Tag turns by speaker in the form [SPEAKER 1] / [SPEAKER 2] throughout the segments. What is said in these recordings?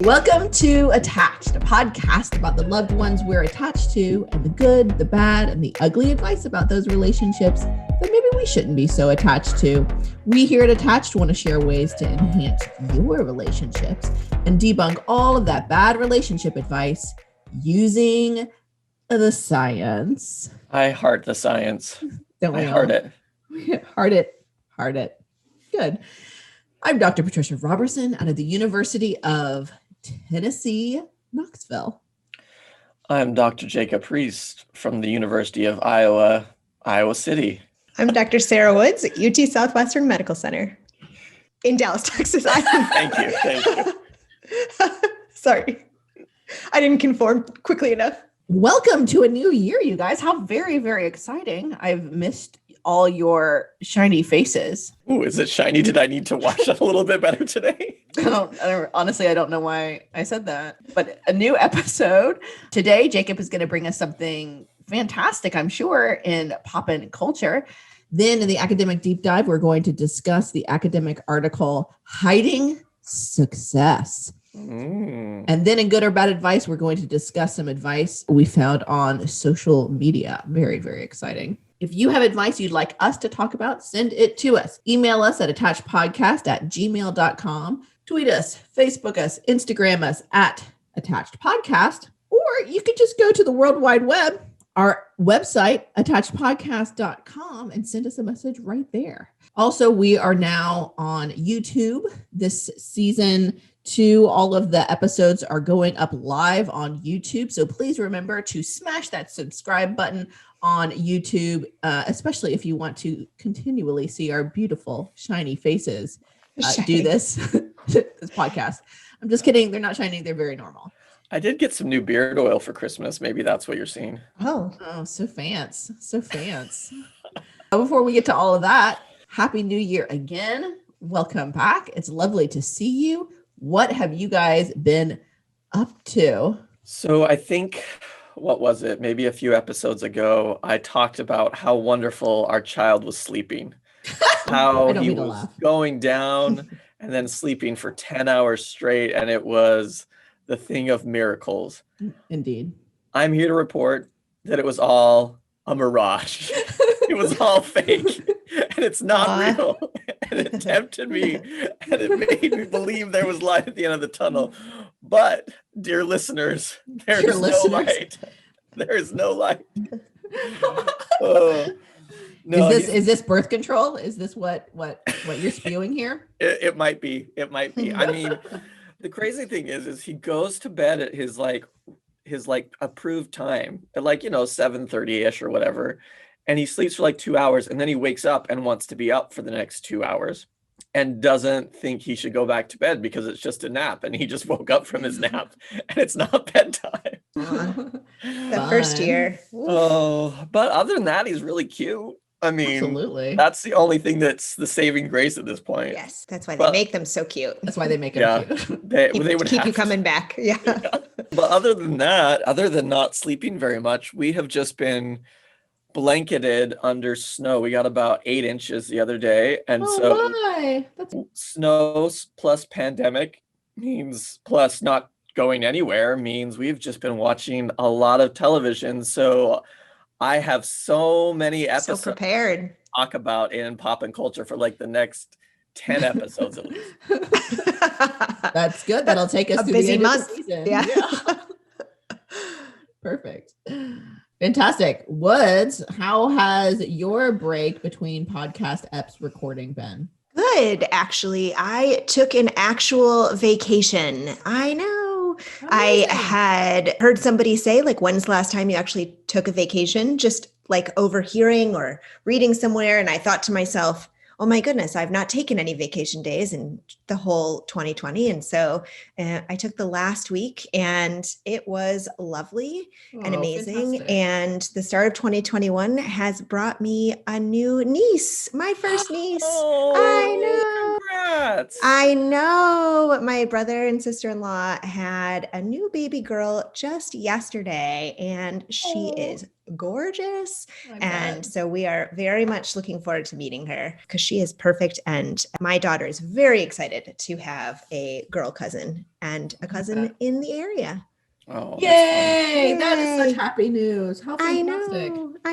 [SPEAKER 1] Welcome to Attached, a podcast about the loved ones we're attached to and the good, the bad, and the ugly advice about those relationships that maybe we shouldn't be so attached to. We here at Attached want to share ways to enhance your relationships and debunk all of that bad relationship advice using the science.
[SPEAKER 2] I heart the science.
[SPEAKER 1] Don't we
[SPEAKER 2] I heart it.
[SPEAKER 1] Heart it. Good. I'm Dr. Patricia Robertson out of the University of Tennessee, Knoxville.
[SPEAKER 2] I'm Dr. Jacob Priest from the University of Iowa, Iowa City.
[SPEAKER 3] I'm Dr. Sarah Woods at UT Southwestern Medical Center in Dallas, Texas.
[SPEAKER 2] Thank you.
[SPEAKER 3] Sorry, I didn't conform quickly enough.
[SPEAKER 1] Welcome to a new year, you guys. How very, very exciting. I've missed all your shiny faces.
[SPEAKER 2] Ooh, is it shiny? Did I need to wash it a little bit better today?
[SPEAKER 1] Honestly, I don't know why I said that, but a new episode. Today, Jacob is going to bring us something fantastic, I'm sure, in pop-in culture. Then in the academic deep dive, we're going to discuss the academic article, Hiding Success. And then in good or bad advice, we're going to discuss some advice we found on social media. Very, very exciting. If you have advice you'd like us to talk about, send it to us. Email us at attachedpodcast@gmail.com. Tweet us, Facebook us, Instagram us at attachedpodcast. Or you could just go to the World Wide Web, our website, attachedpodcast.com, and send us a message right there. Also, we are now on YouTube. This season 2, all of the episodes are going up live on YouTube. So please remember to smash that subscribe button on YouTube, especially if you want to continually see our beautiful, shiny faces do this podcast. I'm just kidding. They're not shiny. They're very normal.
[SPEAKER 2] I did get some new beard oil for Christmas. Maybe that's what you're seeing.
[SPEAKER 1] Oh, so fancy. Before we get to all of that, Happy New Year again. Welcome back. It's lovely to see you. What have you guys been up to?
[SPEAKER 2] So I think, what was it? Maybe a few episodes ago, I talked about how wonderful our child was sleeping. How he was going down and then sleeping for 10 hours straight. And it was the thing of miracles.
[SPEAKER 1] Indeed.
[SPEAKER 2] I'm here to report that it was all a mirage. It was all fake. And it's not real. And it tempted me. And it made me believe there was light at the end of the tunnel. But, dear listeners, there is no light. There is no light. No,
[SPEAKER 1] is this birth control? Is this what you're spewing here?
[SPEAKER 2] It might be. I mean, the crazy thing is he goes to bed at his approved time at 7:30ish or whatever. And he sleeps for 2 hours, and then he wakes up and wants to be up for the next 2 hours and doesn't think he should go back to bed because it's just a nap. And he just woke up from his nap and it's not bedtime.
[SPEAKER 3] The first year.
[SPEAKER 2] Oh, but other than that, he's really cute. I mean,
[SPEAKER 1] absolutely.
[SPEAKER 2] That's the only thing that's the saving grace at this point.
[SPEAKER 3] Yes, that's why they make them so cute.
[SPEAKER 1] That's why they make them cute.
[SPEAKER 2] They would
[SPEAKER 3] keep you coming back. Yeah.
[SPEAKER 2] But other than that, other than not sleeping very much, we have just been blanketed under snow. We got about 8 inches the other day. And snow plus pandemic means plus not going anywhere means we've just been watching a lot of television. So I have so many episodes
[SPEAKER 3] prepared
[SPEAKER 2] to talk about in pop and culture for the next 10 episodes at least.
[SPEAKER 1] That's good. That'll take us to
[SPEAKER 3] busy
[SPEAKER 1] the end
[SPEAKER 3] month.
[SPEAKER 1] of the season.
[SPEAKER 3] Yeah.
[SPEAKER 1] Perfect. Fantastic. Woods, how has your break between podcast eps recording been?
[SPEAKER 3] Good, actually. I took an actual vacation. I know. Amazing. I had heard somebody say, when's the last time you actually took a vacation? Just overhearing or reading somewhere. And I thought to myself, oh my goodness, I've not taken any vacation days in the whole 2020. And so I took the last week and it was lovely and amazing.
[SPEAKER 1] Fantastic.
[SPEAKER 3] And the start of 2021 has brought me a new niece, my first niece. I know.
[SPEAKER 2] Congrats.
[SPEAKER 3] I know. My brother and sister-in-law had a new baby girl just yesterday and she is gorgeous.
[SPEAKER 1] I
[SPEAKER 3] And
[SPEAKER 1] bet.
[SPEAKER 3] so we are very much looking forward to meeting her because she is perfect. And my daughter is very excited to have a girl cousin and a cousin in the area.
[SPEAKER 2] Oh, that's
[SPEAKER 1] Yay! That is such
[SPEAKER 3] Yay.
[SPEAKER 1] happy news. How
[SPEAKER 3] I
[SPEAKER 1] fantastic.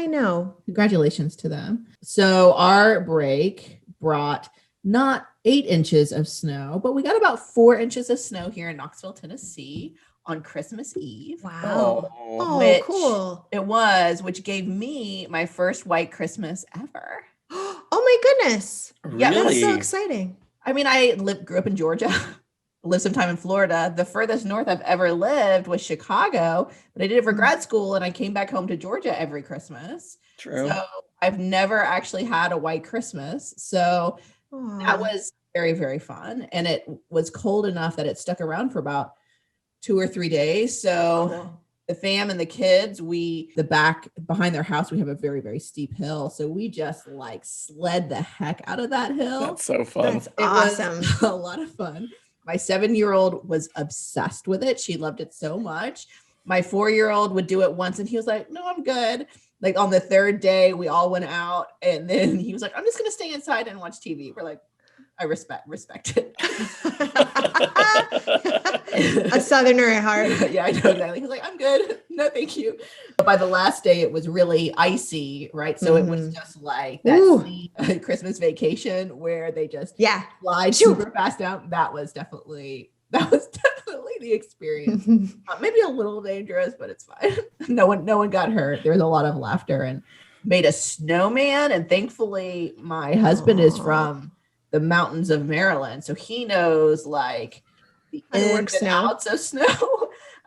[SPEAKER 3] know.
[SPEAKER 1] Congratulations to them. So our break brought not 8 inches of snow, but we got about 4 inches of snow here in Knoxville, Tennessee on Christmas Eve.
[SPEAKER 3] Wow.
[SPEAKER 2] Oh,
[SPEAKER 3] Oh,
[SPEAKER 1] Which-
[SPEAKER 3] cool.
[SPEAKER 1] It was, which gave me my first white Christmas ever.
[SPEAKER 3] Oh my goodness.
[SPEAKER 1] Yeah,
[SPEAKER 3] That's
[SPEAKER 2] really?
[SPEAKER 3] so exciting.
[SPEAKER 1] I mean, I grew up in Georgia, lived some time in Florida. The furthest north I've ever lived was Chicago, but I did it for grad school and I came back home to Georgia every Christmas.
[SPEAKER 2] True.
[SPEAKER 1] So I've never actually had a white Christmas. So that
[SPEAKER 3] Aw.
[SPEAKER 1] was very, very fun. And it was cold enough that it stuck around for about 2 or 3 days. So
[SPEAKER 3] Cool.
[SPEAKER 1] the fam and the kids, the back behind their house, we have a very, very steep hill. So we just like sled the heck out of that hill.
[SPEAKER 2] That's so fun.
[SPEAKER 3] That's
[SPEAKER 1] It
[SPEAKER 3] awesome.
[SPEAKER 1] was a lot of fun. My 7-year-old was obsessed with it. She loved it so much. My 4-year-old would do it once and he was like, no, I'm good. Like on the 3rd day, we all went out and then he was like, I'm just going to stay inside and watch TV. We're like, I respect it.
[SPEAKER 3] A southerner at heart.
[SPEAKER 1] Yeah, I know exactly. He's like, I'm good. No, thank you. But by the last day, it was really icy, right? So it was just like that
[SPEAKER 3] Ooh.
[SPEAKER 1] sweet Christmas vacation where they just
[SPEAKER 3] Yeah.
[SPEAKER 1] slide
[SPEAKER 3] Shoo.
[SPEAKER 1] super fast down. That was definitely the experience. Maybe a little dangerous, but it's fine. No one got hurt. There was a lot of laughter and made a snowman. And thankfully, my husband is
[SPEAKER 3] Aw.
[SPEAKER 1] from the mountains of Maryland, so he knows like the
[SPEAKER 3] How to work
[SPEAKER 1] ins and
[SPEAKER 3] snow.
[SPEAKER 1] outs of snow.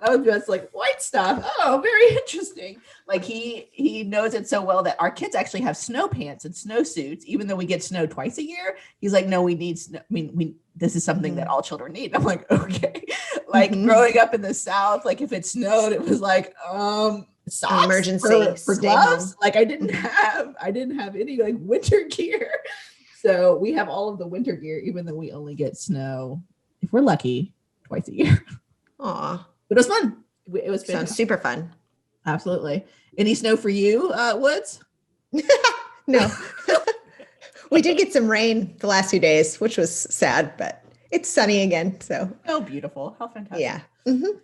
[SPEAKER 1] I was just like white stuff. Oh, very interesting. Like he knows it so well that our kids actually have snow pants and snowsuits, even though we get snow twice a year. He's like, no, we need snow. I mean, this is something that all children need. I'm like, okay. Like
[SPEAKER 3] Mhm.
[SPEAKER 1] growing up in the South, like if it snowed, it was like socks
[SPEAKER 3] Emergency,
[SPEAKER 1] for
[SPEAKER 3] stay
[SPEAKER 1] gloves.
[SPEAKER 3] home.
[SPEAKER 1] Like I didn't have any like winter gear. So we have all of the winter gear, even though we only get snow, if we're lucky, twice a year.
[SPEAKER 3] Aw.
[SPEAKER 1] But it was fun. It was
[SPEAKER 3] Sounds
[SPEAKER 1] fantastic.
[SPEAKER 3] super fun.
[SPEAKER 1] Absolutely. Any snow for you, Woods?
[SPEAKER 3] No. We did get some rain the last 2 days, which was sad, but it's sunny again. So
[SPEAKER 1] Oh, beautiful. How fantastic.
[SPEAKER 3] yeah. Mhm.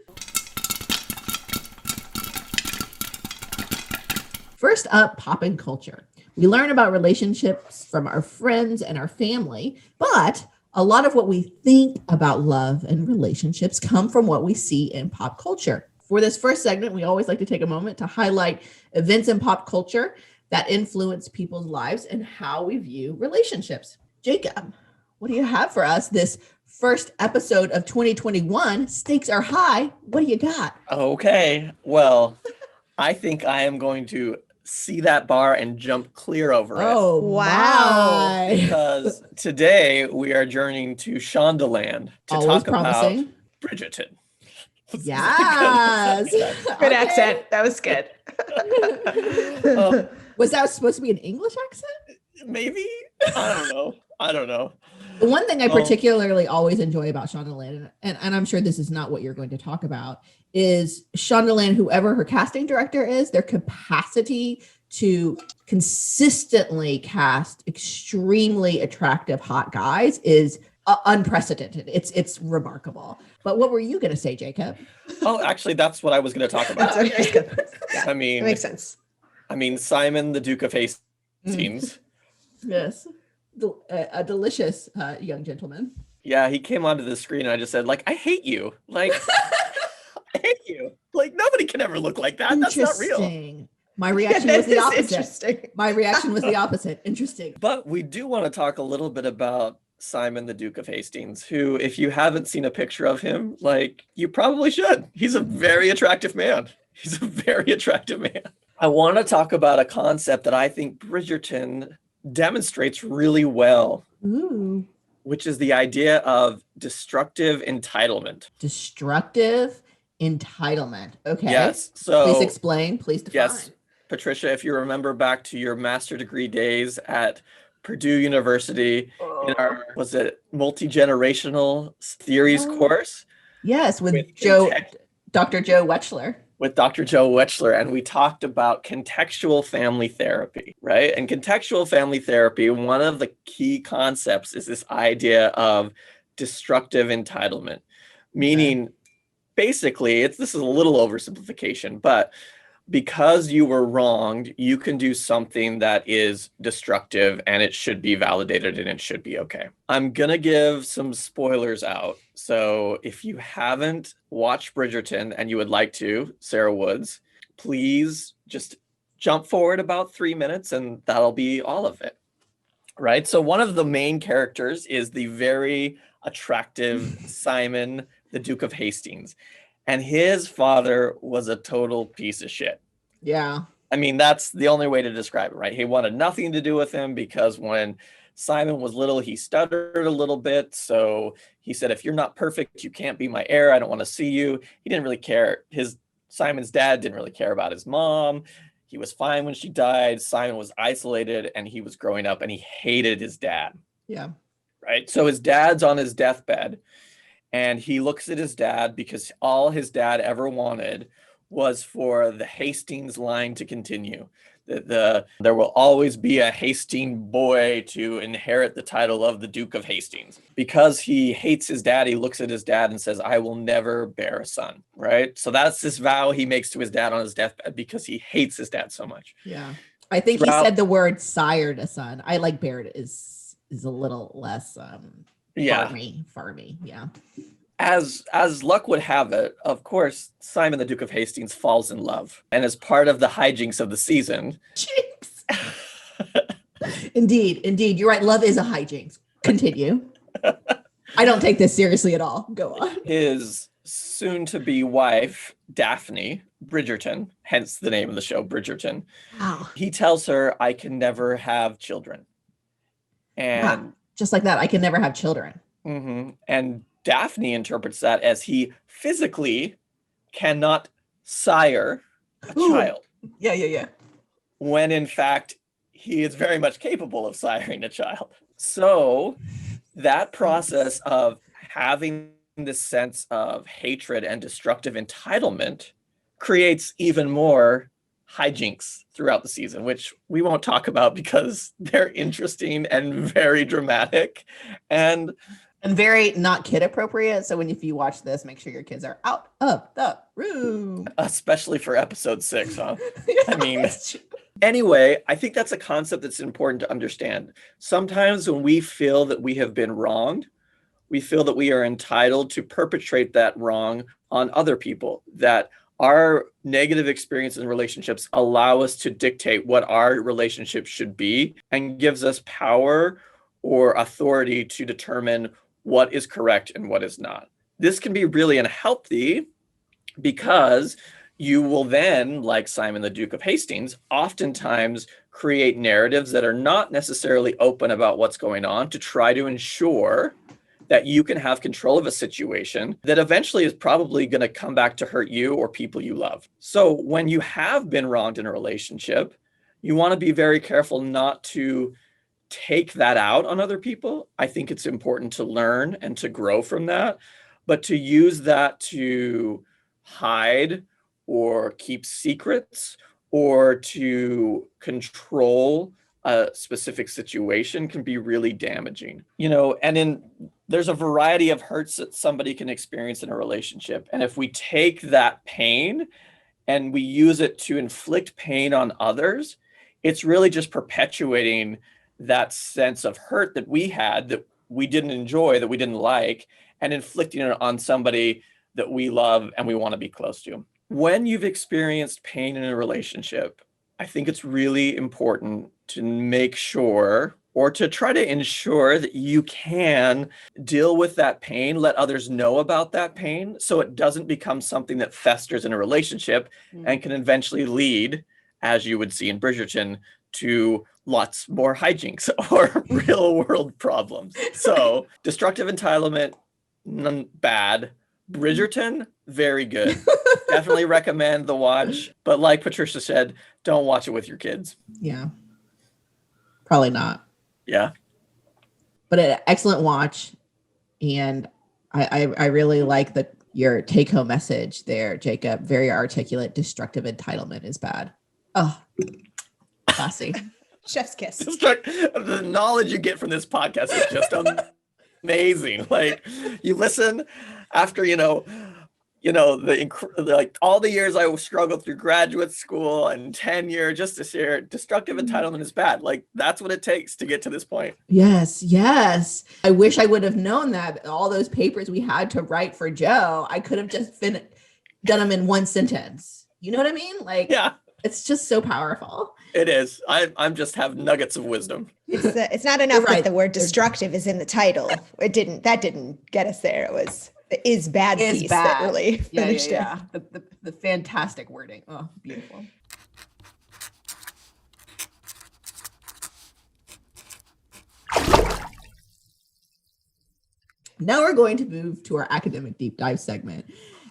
[SPEAKER 1] First up, pop and culture. We learn about relationships from our friends and our family, but a lot of what we think about love and relationships come from what we see in pop culture. For this first segment, we always like to take a moment to highlight events in pop culture that influence people's lives and how we view relationships. Jacob, what do you have for us this first episode of 2021? Stakes are high. What do you got?
[SPEAKER 2] Okay. Well, I think I am going to see that bar and jump clear over it.
[SPEAKER 1] Oh,
[SPEAKER 3] Wow.
[SPEAKER 1] my.
[SPEAKER 2] Because today we are journering to Shondaland to
[SPEAKER 1] Always
[SPEAKER 2] talk
[SPEAKER 1] promising.
[SPEAKER 2] about Bridgerton.
[SPEAKER 1] Yes.
[SPEAKER 3] Good
[SPEAKER 1] Okay.
[SPEAKER 3] accent. That was good.
[SPEAKER 1] Was that supposed to be an English accent?
[SPEAKER 2] Maybe. I don't know.
[SPEAKER 1] The one thing I
[SPEAKER 2] Oh.
[SPEAKER 1] particularly always enjoy about Shondaland, and I'm sure this is not what you're going to talk about, is Shondaland, whoever her casting director is, their capacity to consistently cast extremely attractive hot guys is unprecedented. It's remarkable. But what were you going to say, Jacob?
[SPEAKER 2] Oh, actually, that's what I was going to talk
[SPEAKER 3] That's
[SPEAKER 2] about.
[SPEAKER 3] what I was gonna- yeah,
[SPEAKER 2] I
[SPEAKER 3] that
[SPEAKER 2] mean,
[SPEAKER 3] makes sense.
[SPEAKER 2] Simon, the Duke of Hastings.
[SPEAKER 1] Yes. A delicious young gentleman.
[SPEAKER 2] Yeah, he came onto the screen and I just said, like, I hate you. Like, I hate you. Like, nobody can ever look like that. That's not real.
[SPEAKER 1] Interesting. My reaction was
[SPEAKER 3] That
[SPEAKER 1] the
[SPEAKER 3] is
[SPEAKER 1] opposite.
[SPEAKER 3] interesting.
[SPEAKER 1] My reaction was the opposite. Interesting.
[SPEAKER 2] But we do want to talk a little bit about Simon, the Duke of Hastings, who, if you haven't seen a picture of him, like, you probably should. He's a very attractive man. He's a very attractive man. I want to talk about a concept that I think Bridgerton demonstrates really well,
[SPEAKER 1] Ooh.
[SPEAKER 2] which is the idea of destructive entitlement.
[SPEAKER 1] Destructive entitlement. Okay.
[SPEAKER 2] Yes. So
[SPEAKER 1] Please explain. Please define.
[SPEAKER 2] yes, Patricia, if you remember back to your master degree days at Purdue University in our, was it multi-generational theories
[SPEAKER 1] Oh.
[SPEAKER 2] course?
[SPEAKER 1] Yes, with
[SPEAKER 2] With
[SPEAKER 1] Joe,
[SPEAKER 2] context.
[SPEAKER 1] Dr. Joe Wetchler.
[SPEAKER 2] with Dr. Joe Wechsler, and we talked about contextual family therapy, right? And contextual family therapy, one of the key concepts is this idea of destructive entitlement, meaning basically, this is a little oversimplification, but because you were wronged, you can do something that is destructive and it should be validated and it should be okay. I'm going to give some spoilers out. So if you haven't watched Bridgerton and you would like to, Sarah Woods, please just jump forward about 3 minutes and that'll be all of it. Right? So one of the main characters is the very attractive Simon, the Duke of Hastings. And his father was a total piece of shit.
[SPEAKER 1] Yeah.
[SPEAKER 2] I mean, that's the only way to describe it, right? He wanted nothing to do with him because when Simon was little, he stuttered a little bit. So he said, if you're not perfect, you can't be my heir. I don't want to see you. He didn't really care. Simon's dad didn't really care about his mom. He was fine when she died. Simon was isolated and he was growing up and he hated his dad.
[SPEAKER 1] Yeah.
[SPEAKER 2] Right. So his dad's on his deathbed. And he looks at his dad because all his dad ever wanted was for the Hastings line to continue. There will always be a Hastings boy to inherit the title of the Duke of Hastings. Because he hates his dad, he looks at his dad and says, I will never bear a son, right? So that's this vow he makes to his dad on his deathbed because he hates his dad so much.
[SPEAKER 1] Yeah. I think he said the word sired a son. I like Baird is a little less farmy. Yeah.
[SPEAKER 2] As luck would have it, of course, Simon the Duke of Hastings falls in love. And as part of the hijinks of the season.
[SPEAKER 1] Indeed. You're right. Love is a hijinks. Continue. I don't take this seriously at all. Go on.
[SPEAKER 2] His soon-to-be wife, Daphne Bridgerton, hence the name of the show, Bridgerton.
[SPEAKER 1] Wow.
[SPEAKER 2] He tells her, I can never have children. And
[SPEAKER 1] just like that, I can never have children.
[SPEAKER 2] Mm-hmm. And Daphne interprets that as he physically cannot sire a child.
[SPEAKER 1] Yeah.
[SPEAKER 2] When in fact, he is very much capable of siring a child. So that process of having this sense of hatred and destructive entitlement creates even more hijinks throughout the season, which we won't talk about because they're interesting and very dramatic and
[SPEAKER 1] very not kid appropriate. So if you watch this, make sure your kids are out of the room.
[SPEAKER 2] Especially for episode 6, huh? I mean, anyway, I think that's a concept that's important to understand. Sometimes when we feel that we have been wronged, we feel that we are entitled to perpetrate that wrong on other people, that our negative experiences in relationships allow us to dictate what our relationship should be and gives us power or authority to determine what is correct and what is not. This can be really unhealthy because you will then, like Simon the Duke of Hastings, oftentimes create narratives that are not necessarily open about what's going on to try to ensure that you can have control of a situation that eventually is probably going to come back to hurt you or people you love. So when you have been wronged in a relationship, you want to be very careful not to take that out on other people. I think it's important to learn and to grow from that, but to use that to hide or keep secrets or to control a specific situation can be really damaging. And there's a variety of hurts that somebody can experience in a relationship. And if we take that pain and we use it to inflict pain on others, it's really just perpetuating that sense of hurt that we had, that we didn't enjoy, that we didn't like, and inflicting it on somebody that we love and we want to be close to. When you've experienced pain in a relationship, I think it's really important to make sure or to try to ensure that you can deal with that pain, let others know about that pain so it doesn't become something that festers in a relationship and can eventually lead, as you would see in Bridgerton, to lots more hijinks or real world problems. So destructive entitlement, bad. Bridgerton, very good. Definitely recommend the watch. But like Patricia said, don't watch it with your kids.
[SPEAKER 1] Yeah. Probably not.
[SPEAKER 2] Yeah.
[SPEAKER 1] But an excellent watch. And I really like that your take-home message there, Jacob. Very articulate. Destructive entitlement is bad. Oh, classy.
[SPEAKER 3] Chef's kiss.
[SPEAKER 2] The knowledge you get from this podcast is just amazing. Like, you listen after, like all the years I struggled through graduate school and tenure just to share destructive entitlement is bad. Like, that's what it takes to get to this point.
[SPEAKER 1] Yes. I wish I would have known that all those papers we had to write for Joe, I could have just done them in one sentence. You know what I mean? Like,
[SPEAKER 2] yeah,
[SPEAKER 1] it's just so powerful.
[SPEAKER 2] It is. I'm just have nuggets of wisdom.
[SPEAKER 3] It's not enough that the word destructive is in the title. That didn't get us there. It was the is bad piece that really finished it.
[SPEAKER 1] The fantastic wording. Oh, beautiful. Now we're going to move to our academic deep dive segment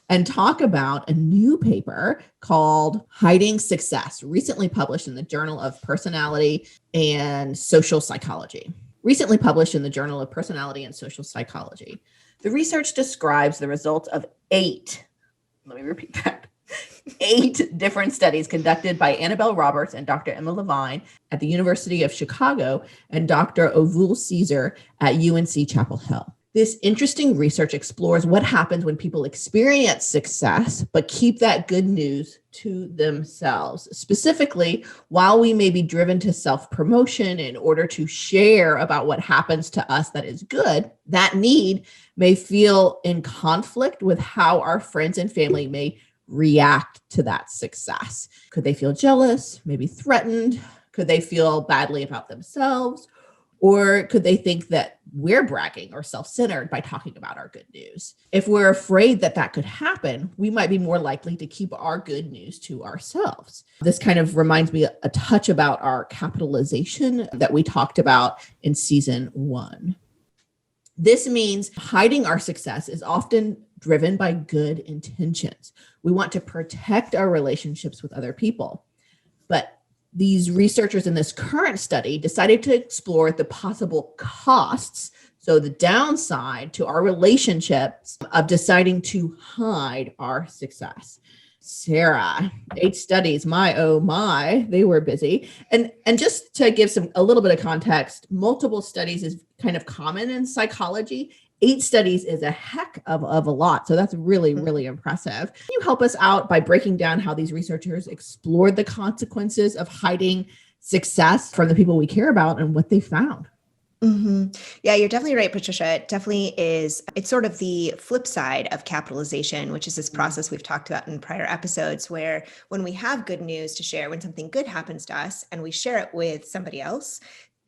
[SPEAKER 1] and talk about a new paper called Hiding Success, recently published in the Journal of Personality and Social Psychology. The research describes the results of 8 different studies conducted by Annabelle Roberts and Dr. Emma Levine at the University of Chicago and Dr. Ovul Caesar at UNC Chapel Hill. This interesting research explores what happens when people experience success, but keep that good news to themselves. Specifically, while we may be driven to self-promotion in order to share about what happens to us that is good, that need may feel in conflict with how our friends and family may react to that success. Could they feel jealous, maybe threatened? Could they feel badly about themselves? Or could they think that we're bragging or self-centered by talking about our good news? If we're afraid that that could happen, we might be more likely to keep our good news to ourselves. This kind of reminds me a touch about our capitalization that we talked about in season 1. This means hiding our success is often driven by good intentions. We want to protect our relationships with other people. But these researchers in this current study decided to explore the possible costs, so the downside to our relationships of deciding to hide our success. Sarah, 8 studies, my, they were busy. And just to give a little bit of context, multiple studies is kind of common in psychology. 8 studies is a heck of a lot. So that's really, really impressive. Can you help us out by breaking down how these researchers explored the consequences of hiding success from the people we care about and what they found?
[SPEAKER 3] Mm-hmm. Yeah, you're definitely right, Patricia. It definitely is. It's sort of the flip side of capitalization, which is this process we've talked about in prior episodes, where when we have good news to share, when something good happens to us and we share it with somebody else,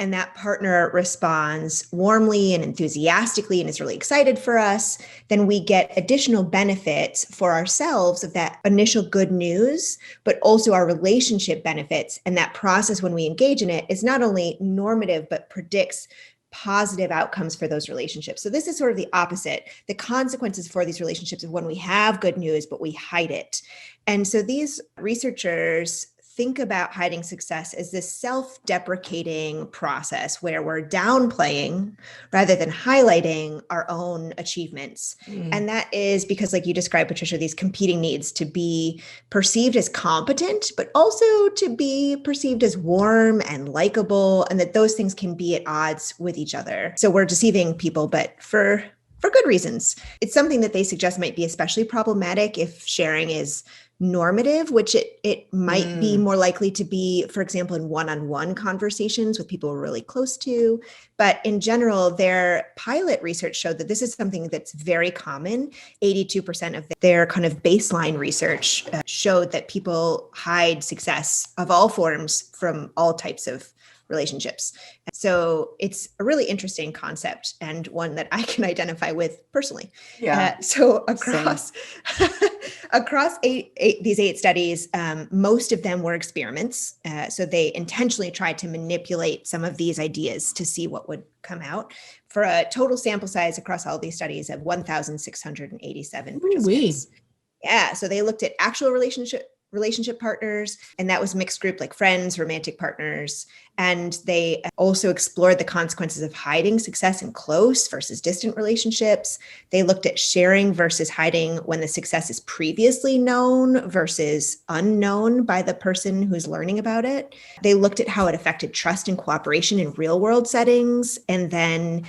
[SPEAKER 3] and that partner responds warmly and enthusiastically and is really excited for us, then we get additional benefits for ourselves of that initial good news, but also our relationship benefits. And that process, when we engage in it, is not only normative, but predicts positive outcomes for those relationships. So this is sort of the opposite. The consequences for these relationships of when we have good news, but we hide it. And so these researchers think about hiding success as this self-deprecating process where we're downplaying rather than highlighting our own achievements. And that is because, like you described, Patricia, these competing needs to be perceived as competent, but also to be perceived as warm and likable, and that those things can be at odds with each other. So we're deceiving people, but for good reasons. It's something that they suggest might be especially problematic if sharing is normative, which it might be more likely to be, for example, in one-on-one conversations with people we're really close to. But in general, their pilot research showed that this is something that's very common. 82% of their kind of baseline research showed that people hide success of all forms from all types of relationships. So it's a really interesting concept and one that I can identify with personally.
[SPEAKER 1] Yeah.
[SPEAKER 3] So across these 8 studies, most of them were experiments. So they intentionally tried to manipulate some of these ideas to see what would come out, for a total sample size across all these studies of 1,687 participants. Yeah. So they looked at actual relationship relationship partners, and that was mixed group, like friends, romantic partners. And they also explored the consequences of hiding success in close versus distant relationships. They looked at sharing versus hiding when the success is previously known versus unknown by the person who's learning about it. They looked at how it affected trust and cooperation in real world settings, and then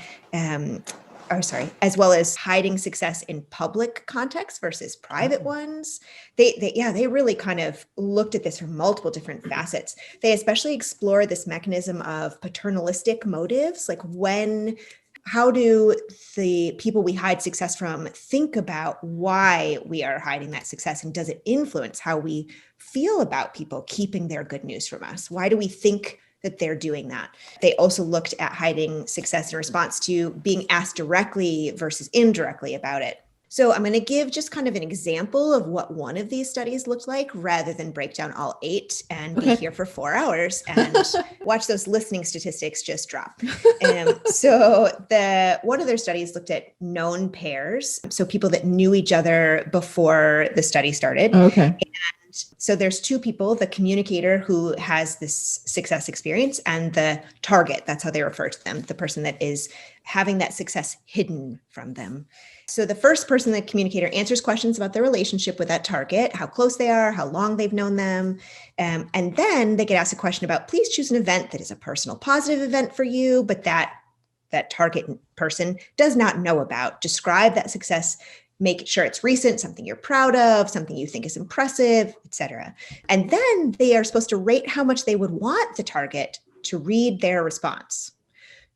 [SPEAKER 3] as well as hiding success in public contexts versus private ones. They really kind of looked at this from multiple different facets. They especially explore this mechanism of paternalistic motives, like how do the people we hide success from think about why we are hiding that success, and does it influence how we feel about people keeping their good news from us? Why do we think that they're doing that? They also looked at hiding success in response to being asked directly versus indirectly about it. So I'm going to give just kind of an example of what one of these studies looked like rather than break down all 8 and be here for 4 hours and watch those listening statistics just drop. So one of their studies looked at known pairs, so people that knew each other before the study started.
[SPEAKER 1] Okay.
[SPEAKER 3] So there's 2 people, the communicator who has this success experience and the target. That's how they refer to them, the person that is having that success hidden from them. So the first person, the communicator, answers questions about their relationship with that target, how close they are, how long they've known them. And then they get asked a question about, please choose an event that is a personal positive event for you, but that target person does not know about. Describe that success. Make sure it's recent, something you're proud of, something you think is impressive, etc. And then they are supposed to rate how much they would want the target to read their response.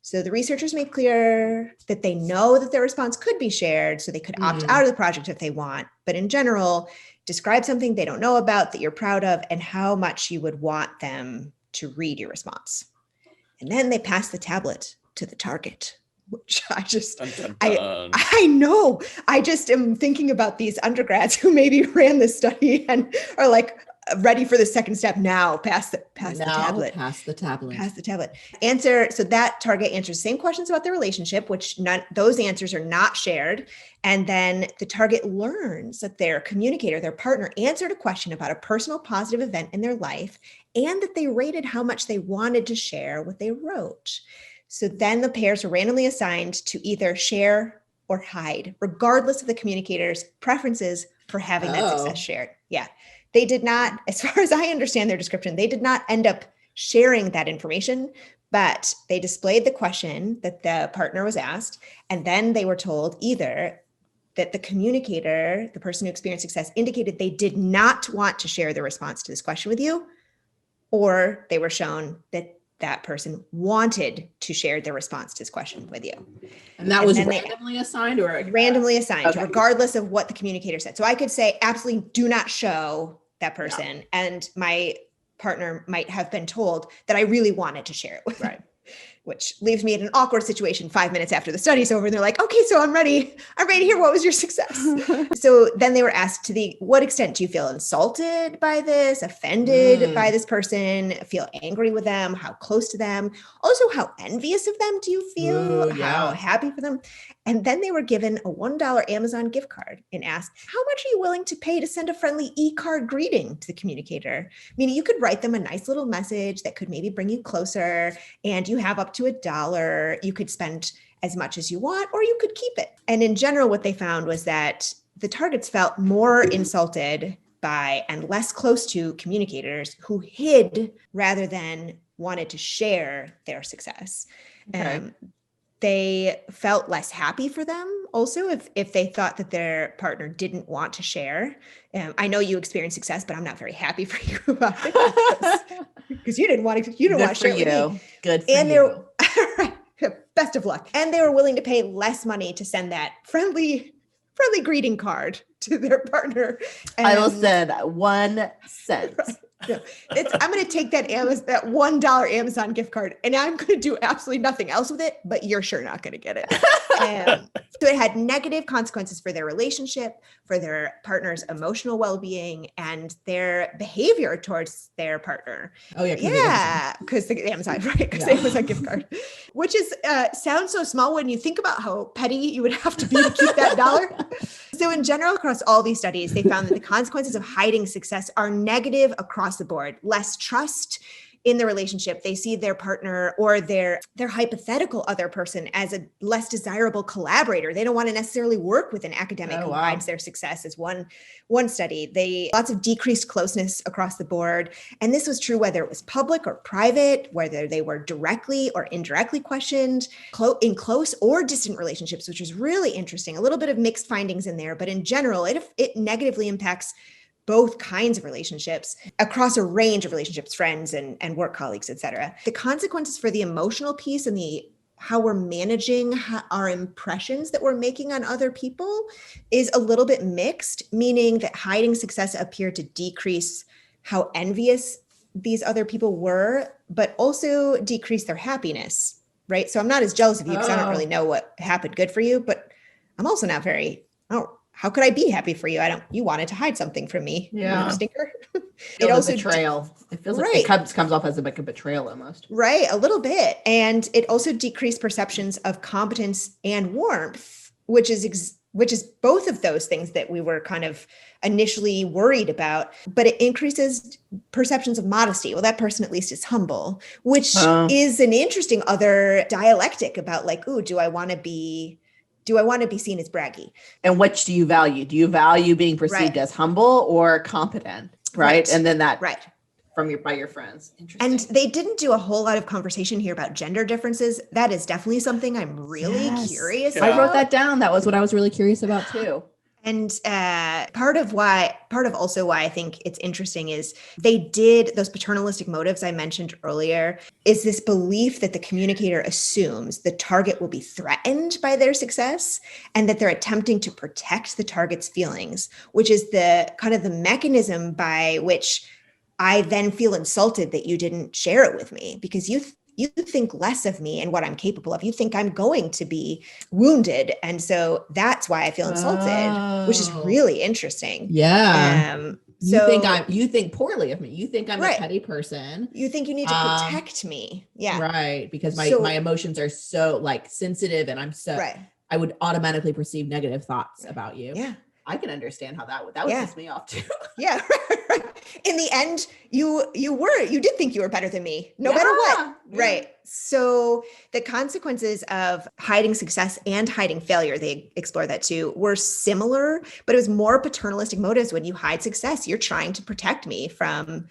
[SPEAKER 3] So the researchers made clear that they know that their response could be shared, so they could opt out of the project if they want. But in general, describe something they don't know about that you're proud of and how much you would want them to read your response. And then they pass the tablet to the target, which I know. I just am thinking about these undergrads who maybe ran this study and are like ready for the second step now. Pass the tablet. Answer. So that target answers the same questions about their relationship, which those answers are not shared. And then the target learns that their communicator, their partner, answered a question about a personal positive event in their life, and that they rated how much they wanted to share what they wrote. So then the pairs were randomly assigned to either share or hide, regardless of the communicator's preferences for having that success shared. Yeah. They did not, as far as I understand their description, they did not end up sharing that information, but they displayed the question that the partner was asked. And then they were told either that the communicator, the person who experienced success, indicated they did not want to share the response to this question with you, or they were shown that that person wanted to share their response to this question with you.
[SPEAKER 1] And that was randomly assigned, or
[SPEAKER 3] randomly assigned, regardless of what the communicator said. So I could say, absolutely do not show that person. Yeah. And my partner might have been told that I really wanted to share it with them. Which leaves me in an awkward situation 5 minutes after the study's over. And they're like, okay, so I'm ready to hear, what was your success? So then they were asked, what extent do you feel insulted by this, offended by this person, feel angry with them, how close to them? Also, how envious of them do you feel? How happy for them? And then they were given a $1 Amazon gift card and asked, how much are you willing to pay to send a friendly e-card greeting to the communicator? Meaning you could write them a nice little message that could maybe bring you closer, and you have up to $1. You could spend as much as you want, or you could keep it. And in general, what they found was that the targets felt more insulted by and less close to communicators who hid rather than wanted to share their success. They felt less happy for them also if they thought that their partner didn't want to share. I know you experienced success, but I'm not very happy for you about it because you didn't want to share it with me.
[SPEAKER 1] Good for you.
[SPEAKER 3] Best of luck. And they were willing to pay less money to send that friendly greeting card to their partner.
[SPEAKER 1] I will send 1 cent.
[SPEAKER 3] No, I'm going to take that $1 Amazon gift card, and I'm going to do absolutely nothing else with it, but you're sure not going to get it. So it had negative consequences for their relationship, for their partner's emotional well-being, and their behavior towards their partner.
[SPEAKER 1] Oh yeah.
[SPEAKER 3] Because the Amazon, right? Because the Amazon gift card, which is sounds so small when you think about how petty you would have to be to keep that $1. So in general, across all these studies, they found that the consequences of hiding success are negative across the board. Less trust in the relationship. They see their partner or their hypothetical other person as a less desirable collaborator. They don't want to necessarily work with an academic who hides their success, as one study. Lots of decreased closeness across the board. And this was true whether it was public or private, whether they were directly or indirectly questioned, in close or distant relationships, which is really interesting. A little bit of mixed findings in there, but in general, it negatively impacts both kinds of relationships across a range of relationships, friends and work colleagues, et cetera. The consequences for the emotional piece and how we're managing our impressions that we're making on other people is a little bit mixed, meaning that hiding success appeared to decrease how envious these other people were, but also decrease their happiness, right? So I'm not as jealous of you because I don't really know what happened good for you, but I'm also not how could I be happy for you? You wanted to hide something from me.
[SPEAKER 1] Yeah.
[SPEAKER 3] You stinker.
[SPEAKER 1] It also betrayal. It feels like it comes off as like a betrayal almost.
[SPEAKER 3] Right. A little bit. And it also decreased perceptions of competence and warmth, which is both of those things that we were kind of initially worried about, but it increases perceptions of modesty. Well, that person at least is humble, which is an interesting other dialectic about like, ooh, do I want to be seen as braggy?
[SPEAKER 1] And which do you value? Do you value being perceived as humble or competent? Right. And then that by your friends. Interesting.
[SPEAKER 3] And they didn't do a whole lot of conversation here about gender differences. That is definitely something I'm really curious about.
[SPEAKER 1] I wrote that down. That was what I was really curious about too.
[SPEAKER 3] And part of also why I think it's interesting is they did those paternalistic motives I mentioned earlier is this belief that the communicator assumes the target will be threatened by their success and that they're attempting to protect the target's feelings, which is the kind of the mechanism by which I then feel insulted that you didn't share it with me because you think less of me and what I'm capable of. You think I'm going to be wounded. And so that's why I feel insulted, which is really interesting.
[SPEAKER 1] Yeah. You think poorly of me. You think I'm a petty person.
[SPEAKER 3] You think you need to protect me. Yeah.
[SPEAKER 1] Right. Because my emotions are so like sensitive and I would automatically perceive negative thoughts about you.
[SPEAKER 3] Yeah.
[SPEAKER 1] I can understand how that would piss me off too.
[SPEAKER 3] Yeah. In the end, you did think you were better than me, no matter what. Yeah. Right. So the consequences of hiding success and hiding failure, they explore that too, were similar, but it was more paternalistic motives. When you hide success, you're trying to protect me from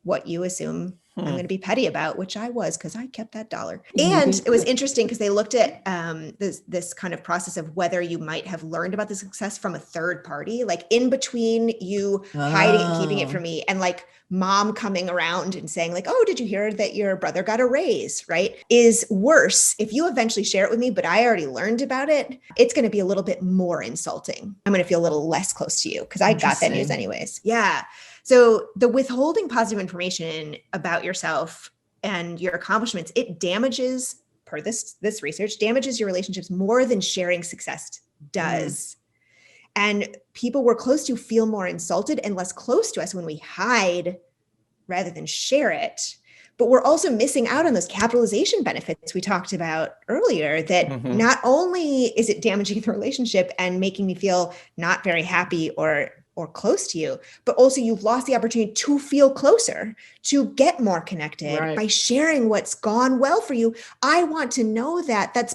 [SPEAKER 3] what you assume I'm going to be petty about, which I was because I kept that $1. And it was interesting because they looked at this kind of process of whether you might have learned about the success from a third party, like in between you hiding and keeping it from me and like mom coming around and saying like, oh, did you hear that your brother got a raise, right? Is worse. If you eventually share it with me, but I already learned about it, it's going to be a little bit more insulting. I'm going to feel a little less close to you because I got that news anyways. Yeah. So the withholding positive information about yourself and your accomplishments, it damages, per this research, damages your relationships more than sharing success does. And people we're close to feel more insulted and less close to us when we hide rather than share it. But we're also missing out on those capitalization benefits we talked about earlier, that not only is it damaging the relationship and making me feel not very happy or close to you, but also you've lost the opportunity to feel closer, to get more connected by sharing what's gone well for you. I want to know that that's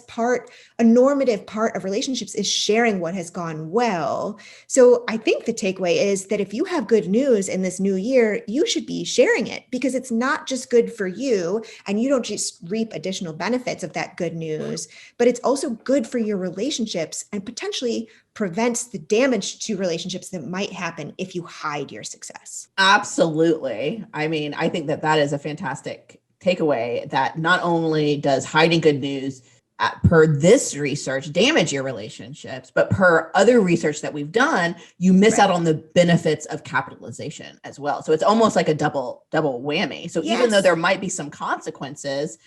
[SPEAKER 3] a normative part of relationships is sharing what has gone well. So I think the takeaway is that if you have good news in this new year, you should be sharing it because it's not just good for you and you don't just reap additional benefits of that good news, but it's also good for your relationships and potentially prevents the damage to relationships that might happen if you hide your success.
[SPEAKER 1] Absolutely. I mean, I think that is a fantastic takeaway, that not only does hiding good news per this research damage your relationships, but per other research that we've done, you miss out on the benefits of capitalization as well. So it's almost like a double whammy. So even though there might be some consequences,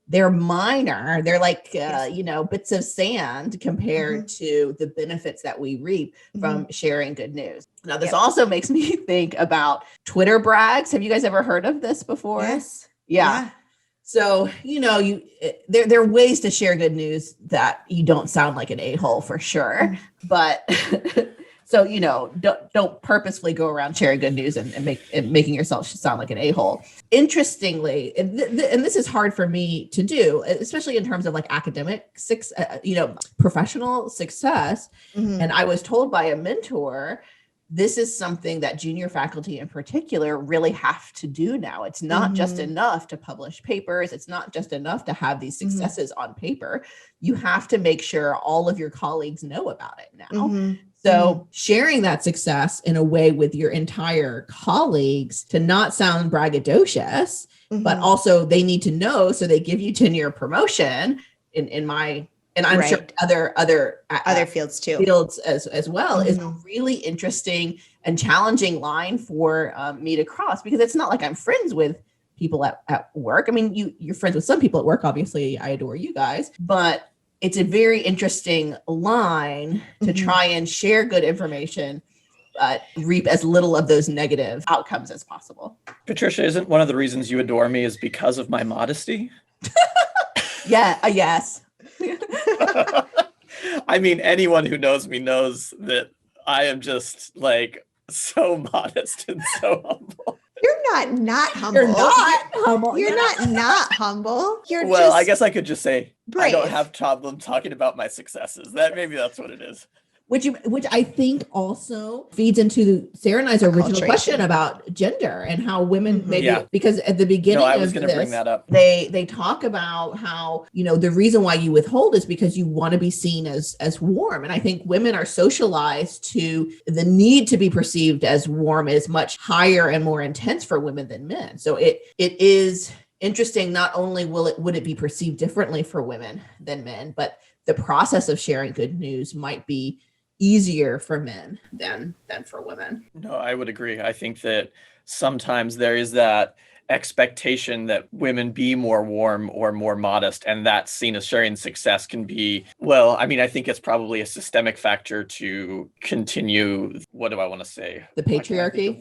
[SPEAKER 1] they're minor. They're like, bits of sand compared to the benefits that we reap from sharing good news. Now, this also makes me think about Twitter brags. Have you guys ever heard of this before?
[SPEAKER 3] Yes.
[SPEAKER 1] Yeah. So, there are ways to share good news that you don't sound like an a-hole for sure. But So, don't purposefully go around sharing good news and making yourself sound like an a-hole. Interestingly, and this is hard for me to do, especially in terms of like academic, professional success.
[SPEAKER 3] Mhm.
[SPEAKER 1] And I was told by a mentor, this is something that junior faculty in particular really have to do now. It's not just enough to publish papers. It's not just enough to have these successes on paper. You have to make sure all of your colleagues know about it now. So sharing that success in a way with your entire colleagues to not sound braggadocious, but also they need to know, so they give you tenure promotion and I'm sure
[SPEAKER 3] other fields too.
[SPEAKER 1] Fields as well is a really interesting and challenging line for me to cross, because it's not like I'm friends with people at work. I mean, you're friends with some people at work. Obviously, I adore you guys, but it's a very interesting line to try and share good information, but reap as little of those negative outcomes as possible.
[SPEAKER 2] Patricia, isn't one of the reasons you adore me is because of my modesty?
[SPEAKER 1] Yeah, yes.
[SPEAKER 2] I mean, anyone who knows me knows that I am just like so modest and so humble.
[SPEAKER 3] You're not humble.
[SPEAKER 1] You're not humble.
[SPEAKER 3] You're not humble. You're
[SPEAKER 2] I guess I could just say
[SPEAKER 3] brave.
[SPEAKER 2] I don't have problem talking about my successes. Maybe that's what it is.
[SPEAKER 1] Which I think also feeds into Sarah and I's original question about gender and how women because at the beginning
[SPEAKER 2] I was going to bring that up.
[SPEAKER 1] They talk about how, the reason why you withhold is because you want to be seen as warm. And I think women are socialized to the need to be perceived as warm is much higher and more intense for women than men. So it is interesting. Not only would it be perceived differently for women than men, but the process of sharing good news might be easier for men than for women.
[SPEAKER 2] No, I would agree. I think that sometimes there is that expectation that women be more warm or more modest, and that seen as sharing success can be, I think it's probably a systemic factor to continue, what do I want to say?
[SPEAKER 1] The patriarchy?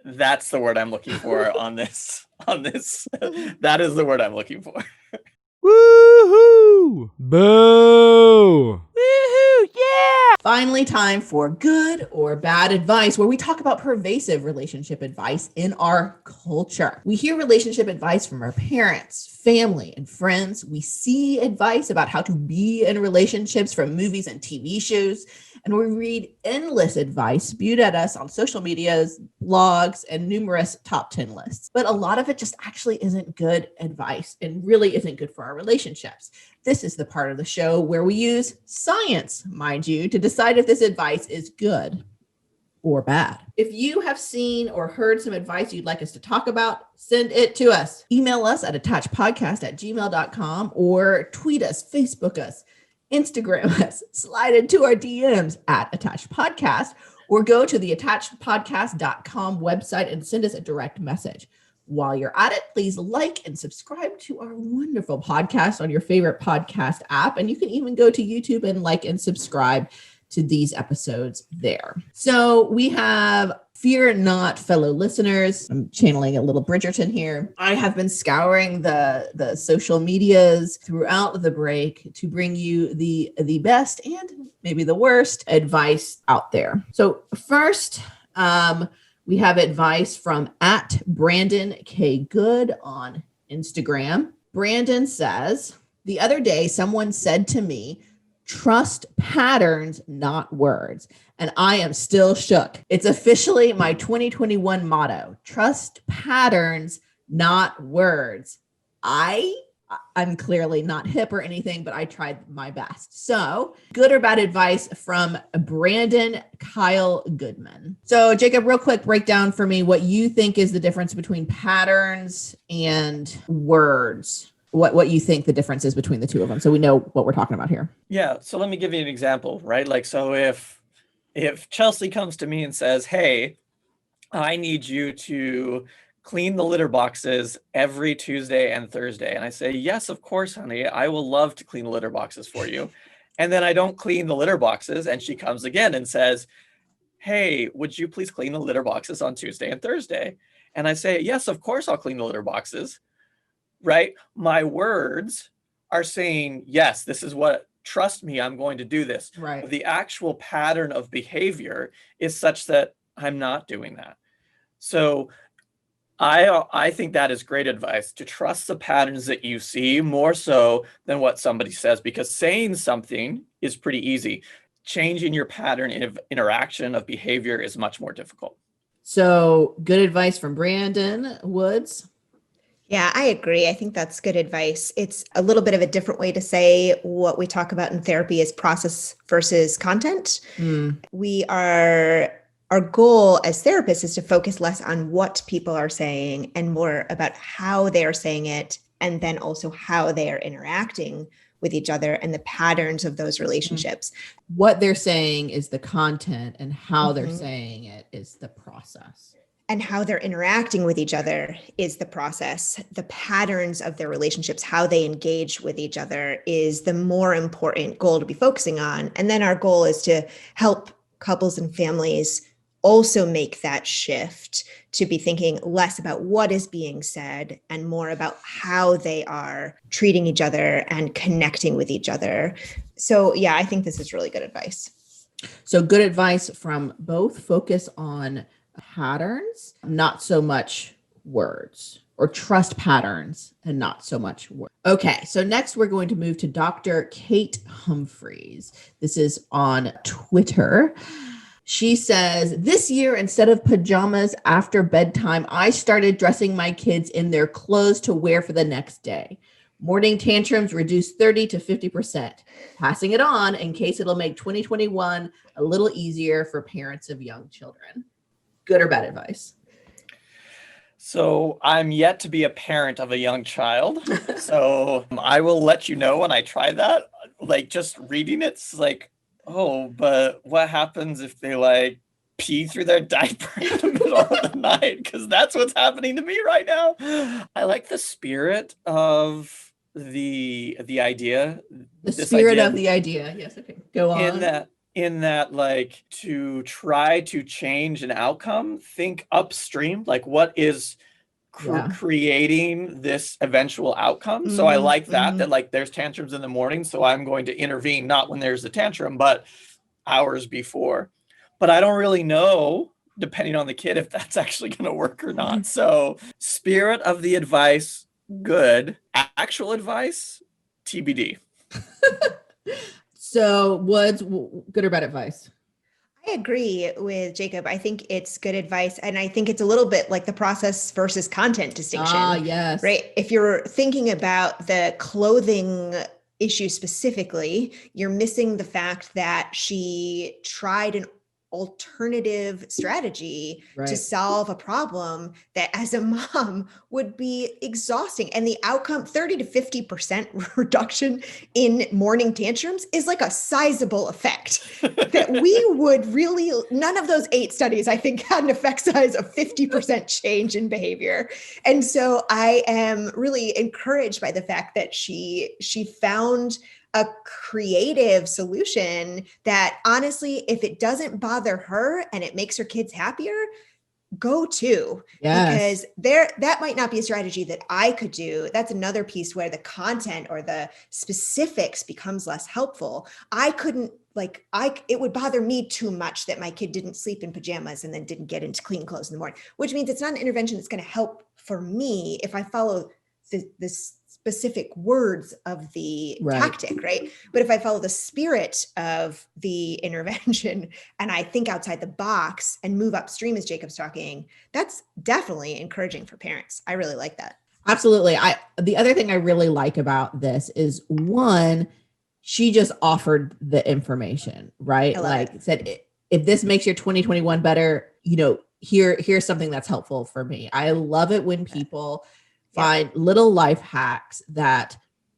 [SPEAKER 2] That's the word I'm looking for on this. That is the word I'm looking for.
[SPEAKER 4] Woohoo! Boo!
[SPEAKER 1] Woohoo! Yeah! Finally, time for good or bad advice, where we talk about pervasive relationship advice in our culture. We hear relationship advice from our parents, family, and friends. We see advice about how to be in relationships from movies and TV shows. And we read endless advice spewed at us on social medias, blogs, and numerous top 10 lists. But a lot of it just actually isn't good advice and really isn't good for our relationships. This is the part of the show where we use science, mind you, to decide if this advice is good or bad. If you have seen or heard some advice you'd like us to talk about, send it to us. Email us at attachedpodcast@gmail.com or tweet us, Facebook us, Instagram us, slide into our DMs at Attached Podcast, or go to the attachedpodcast.com website and send us a direct message. While you're at it, please like and subscribe to our wonderful podcast on your favorite podcast app. And you can even go to YouTube and like and subscribe to these episodes there. So we have, fear not, fellow listeners. I'm channeling a little Bridgerton here. I have been scouring the social medias throughout the break to bring you the best and maybe the worst advice out there. So first, we have advice from @BrandonK.Good on Instagram. Brandon says, the other day, someone said to me, trust patterns, not words. And I am still shook. It's officially my 2021 motto. Trust patterns, not words. I'm clearly not hip or anything, but I tried my best. So good or bad advice from Brandon Kyle Goodman. So Jacob, real quick breakdown for me what you think is the difference between patterns and words. What you think the difference is between the two of them, so we know what we're talking about here.
[SPEAKER 2] Yeah. So let me give you an example, right? Like, so if Chelsea comes to me and says, hey, I need you to clean the litter boxes every Tuesday and Thursday. And I say, yes, of course, honey, I will love to clean the litter boxes for you. And then I don't clean the litter boxes. And she comes again and says, hey, would you please clean the litter boxes on Tuesday and Thursday? And I say, yes, of course, I'll clean the litter boxes. Right? My words are saying, yes, this is what trust me, I'm going to do this.
[SPEAKER 1] Right.
[SPEAKER 2] But the actual pattern of behavior is such that I'm not doing that. So I think that is great advice, to trust the patterns that you see more so than what somebody says, because saying something is pretty easy. Changing your pattern of interaction, of behavior, is much more difficult.
[SPEAKER 1] So good advice from Brandon Woods.
[SPEAKER 3] Yeah, I agree. I think that's good advice. It's a little bit of a different way to say what we talk about in therapy is process versus content. Our goal as therapists is to focus less on what people are saying and more about how they are saying it, and then also how they are interacting with each other and the patterns of those relationships.
[SPEAKER 1] What they're saying is the content, and how they're saying it is the process.
[SPEAKER 3] And how they're interacting with each other is the process. The patterns of their relationships, how they engage with each other, is the more important goal to be focusing on. And then our goal is to help couples and families also make that shift to be thinking less about what is being said and more about how they are treating each other and connecting with each other. So yeah, I think this is really good advice.
[SPEAKER 1] So good advice from both. Focus on patterns, not so much words, or trust patterns and not so much words. Okay, so next we're going to move to Dr. Kate Humphreys. This is on Twitter. She says, this year, instead of pajamas after bedtime, I started dressing my kids in their clothes to wear for the next day. Morning tantrums reduced 30 to 50%. Passing it on in case it'll make 2021 a little easier for parents of young children. Good or bad advice?
[SPEAKER 2] So I'm yet to be a parent of a young child. So I will let you know when I try that. Like, just reading it's like, oh, but what happens if they like pee through their diaper in the middle of the night? Because that's what's happening to me right now. I like the spirit of the idea.
[SPEAKER 1] The spirit of the idea. Yes. Okay. Go on.
[SPEAKER 2] In that, like, to try to change an outcome, think upstream, like what is creating this eventual outcome. So I like that like there's tantrums in the morning, so I'm going to intervene, not when there's a tantrum, but hours before. But I don't really know, depending on the kid, if that's actually going to work or not. So spirit of the advice, good. Actual advice, TBD.
[SPEAKER 1] So Woods, good or bad advice?
[SPEAKER 3] I agree with Jacob. I think it's good advice. And I think it's a little bit like the process versus content distinction.
[SPEAKER 1] Yes.
[SPEAKER 3] Right. If you're thinking about the clothing issue specifically, you're missing the fact that she tried an alternative strategy to solve a problem that as a mom would be exhausting. And the outcome, 30 to 50% reduction in morning tantrums, is like a sizable effect that we would really, none of those 8 studies, I think, had an effect size of 50% change in behavior. And so I am really encouraged by the fact that she found a creative solution that, honestly, if it doesn't bother her and it makes her kids happier, go to. Because that might not be a strategy that I could do. That's another piece where the content or the specifics becomes less helpful. I couldn't, it would bother me too much that my kid didn't sleep in pajamas and then didn't get into clean clothes in the morning, which means it's not an intervention that's going to help for me if I follow this specific words of the tactic, right? But if I follow the spirit of the intervention and I think outside the box and move upstream, as Jacob's talking, that's definitely encouraging for parents. I really like that.
[SPEAKER 1] Absolutely. The other thing I really like about this is, one, she just offered the information, right? Like said, if this makes your 2021 better, here's something that's helpful for me. I love it when people find little life hacks that,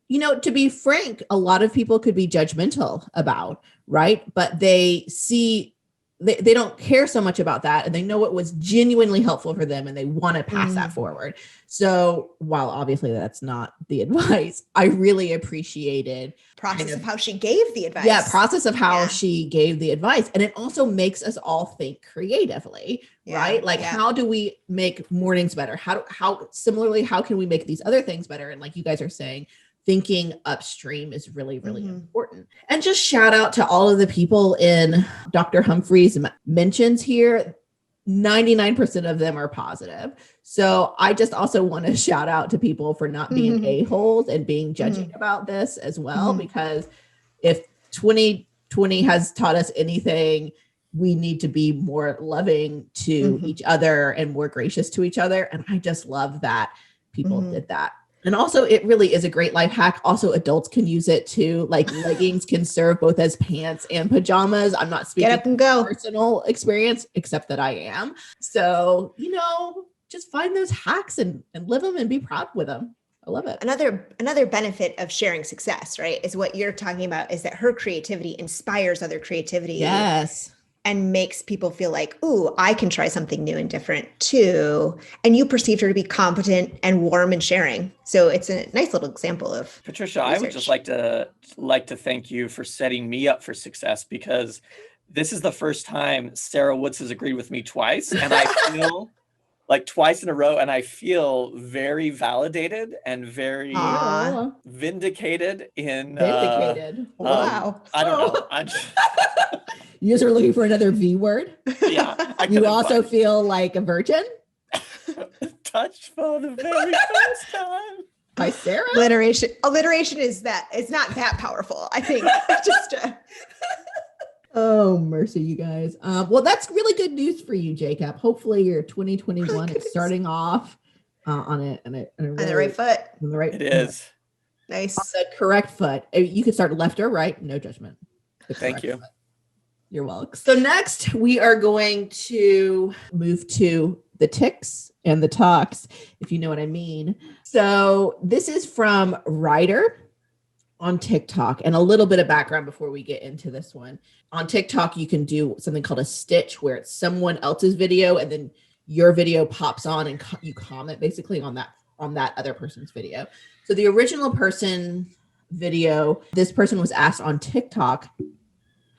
[SPEAKER 1] to be frank, a lot of people could be judgmental about, right? But they see, they don't care so much about that, and they know it was genuinely helpful for them and they want to pass that forward. So while obviously that's not the advice, I really appreciated
[SPEAKER 3] process of how she gave the advice.
[SPEAKER 1] Yeah, process of how she gave the advice. And it also makes us all think creatively, right? Like, how do we make mornings better? How similarly, how can we make these other things better? And like you guys are saying, thinking upstream is really, really important. And just shout out to all of the people in Dr. Humphrey's mentions here. 99% of them are positive. So I just also want to shout out to people for not being a-holes and being judging about this as well, because if 2020 has taught us anything, we need to be more loving to each other and more gracious to each other. And I just love that people did that. And also, it really is a great life hack. Also, adults can use it too. Like leggings can serve both as pants and pajamas. I'm not speaking
[SPEAKER 3] Get up and go.
[SPEAKER 1] personal experience, except that I am. So, just find those hacks and live them and be proud with them. I love it.
[SPEAKER 3] Another benefit of sharing success, right, is what you're talking about, is that her creativity inspires other creativity.
[SPEAKER 1] Yes.
[SPEAKER 3] And makes people feel like, ooh, I can try something new and different too. And you perceived her to be competent and warm and sharing. So it's a nice little example of
[SPEAKER 2] Patricia,
[SPEAKER 3] research.
[SPEAKER 2] I would just like to thank you for setting me up for success, because this is the first time Sarah Woods has agreed with me twice. And I feel like twice in a row, and I feel very validated and very vindicated in
[SPEAKER 3] Wow.
[SPEAKER 2] I don't know. I'm just,
[SPEAKER 1] You guys are looking for another V word?
[SPEAKER 2] yeah.
[SPEAKER 1] You also feel like a virgin?
[SPEAKER 2] Touched for the very first time.
[SPEAKER 1] By Sarah?
[SPEAKER 3] Alliteration is that it's not that powerful. I think just
[SPEAKER 1] oh, mercy, you guys. Well, that's really good news for you, Jacob. Hopefully your 2021 is starting off on the
[SPEAKER 3] right foot.
[SPEAKER 1] On the right
[SPEAKER 2] It is.
[SPEAKER 3] Nice.
[SPEAKER 1] On the correct foot. You can start left or right, no judgment.
[SPEAKER 2] Thank you.
[SPEAKER 1] Foot. You're welcome. So next we are going to move to the ticks and the talks, if you know what I mean. So this is from Ryder on TikTok, and a little bit of background before we get into this one. On TikTok, you can do something called a stitch, where it's someone else's video and then your video pops on and you comment basically on that other person's video. So the original person video, this person was asked on TikTok,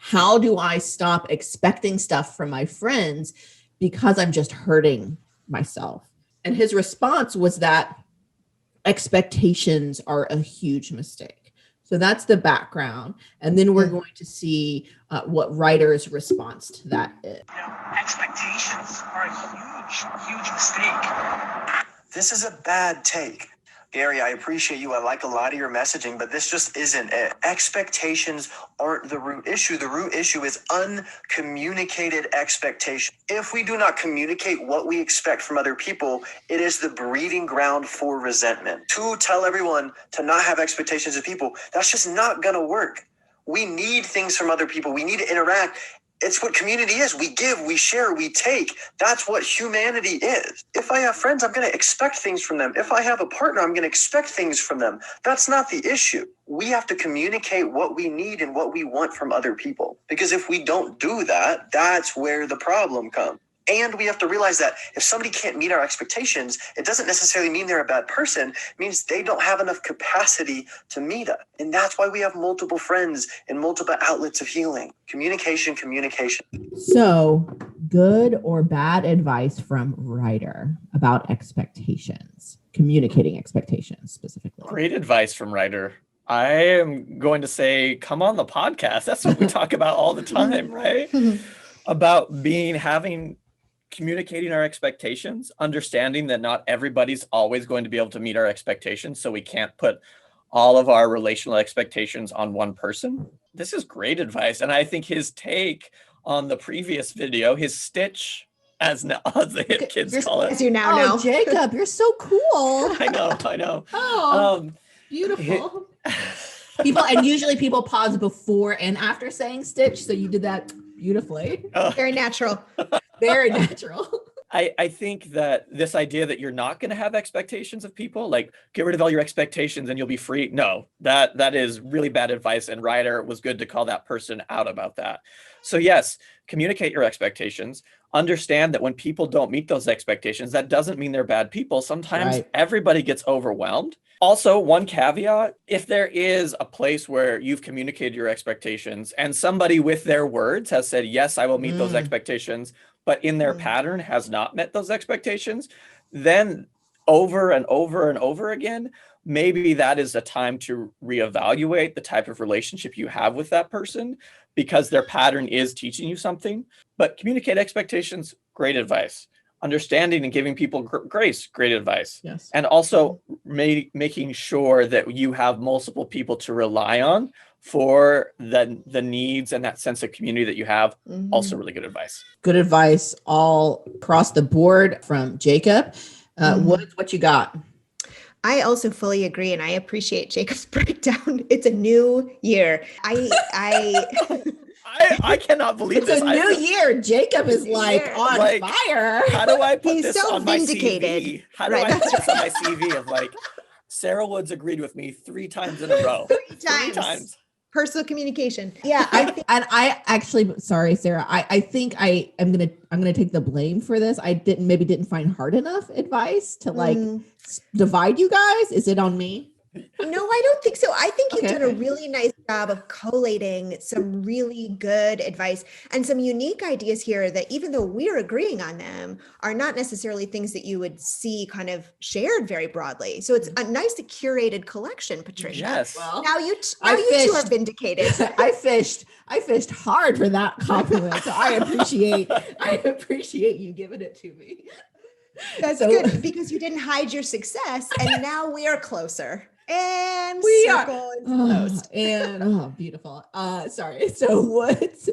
[SPEAKER 1] how do I stop expecting stuff from my friends because I'm just hurting myself? And his response was that expectations are a huge mistake. So that's the background. And then we're going to see what Ryder's response to that is.
[SPEAKER 5] Expectations are a huge mistake. This is a bad take. Gary, I appreciate you. I like a lot of your messaging, but this just isn't it. Expectations aren't the root issue. The root issue is uncommunicated expectation. If we do not communicate what we expect from other people, it is the breeding ground for resentment. To tell everyone to not have expectations of people, that's just not going to work. We need things from other people. We need to interact. It's what community is. We give, we share, we take. That's what humanity is. If I have friends, I'm going to expect things from them. If I have a partner, I'm going to expect things from them. That's not the issue. We have to communicate what we need and what we want from other people. Because if we don't do that, that's where the problem comes. And we have to realize that if somebody can't meet our expectations, it doesn't necessarily mean they're a bad person. It means they don't have enough capacity to meet us. And that's why we have multiple friends and multiple outlets of healing. Communication.
[SPEAKER 1] So, good or bad advice from Ryder about expectations, communicating expectations specifically?
[SPEAKER 2] Great advice from Ryder. I am going to say, come on the podcast. That's what we talk about all the time, right? About communicating our expectations, understanding that not everybody's always going to be able to meet our expectations. So we can't put all of our relational expectations on one person. This is great advice. And I think his take on the previous video, his stitch, as the hip kids call it.
[SPEAKER 3] As you now know.
[SPEAKER 1] Jacob, you're so cool.
[SPEAKER 2] I know.
[SPEAKER 1] Oh, beautiful. Usually people pause before and after saying stitch. So you did that beautifully.
[SPEAKER 3] Very natural.
[SPEAKER 1] Very natural.
[SPEAKER 2] I think that this idea that you're not going to have expectations of people, like get rid of all your expectations and you'll be free. No, that is really bad advice. And Ryder was good to call that person out about that. So yes, communicate your expectations. Understand that when people don't meet those expectations, that doesn't mean they're bad people. Sometimes everybody gets overwhelmed. Also, one caveat, if there is a place where you've communicated your expectations and somebody with their words has said, yes, I will meet those expectations, but in their pattern has not met those expectations, then over and over and over again, maybe that is a time to reevaluate the type of relationship you have with that person, because their pattern is teaching you something. But communicate expectations, great advice. Understanding and giving people grace, great advice.
[SPEAKER 1] Yes.
[SPEAKER 2] And also making sure that you have multiple people to rely on for the needs and that sense of community that you have. Also really good advice.
[SPEAKER 1] Good advice all across the board from Jacob. Woods, what you got?
[SPEAKER 3] I also fully agree, and I appreciate Jacob's breakdown. It's a new year.
[SPEAKER 2] I cannot believe
[SPEAKER 1] It's a new year. Jacob is like on
[SPEAKER 2] Like,
[SPEAKER 1] fire.
[SPEAKER 2] How do I put
[SPEAKER 3] He's
[SPEAKER 2] this
[SPEAKER 3] so
[SPEAKER 2] on my
[SPEAKER 3] vindicated.
[SPEAKER 2] CV? How do I put this on my CV of like, Sarah Woods agreed with me 3 times in a row.
[SPEAKER 3] 3 times. Personal communication. Yeah.
[SPEAKER 1] I actually, sorry, Sarah. I think I'm gonna take the blame for this. I didn't find hard enough advice to like divide you guys. Is it on me?
[SPEAKER 3] No, I don't think so. I think you've
[SPEAKER 1] Okay.
[SPEAKER 3] done a really nice job of collating some really good advice and some unique ideas here that, even though we're agreeing on them, are not necessarily things that you would see kind of shared very broadly. So it's a nice curated collection, Patricia.
[SPEAKER 2] Yes.
[SPEAKER 1] Well,
[SPEAKER 3] Now you
[SPEAKER 1] I
[SPEAKER 3] two are
[SPEAKER 1] fished.
[SPEAKER 3] vindicated.
[SPEAKER 1] I fished hard for that compliment. So I appreciate you giving it to me.
[SPEAKER 3] That's
[SPEAKER 1] So-
[SPEAKER 3] good, because you didn't hide your success, and now we are closer. And
[SPEAKER 1] We are.
[SPEAKER 3] circle is closed.
[SPEAKER 1] Beautiful. Sorry. So what's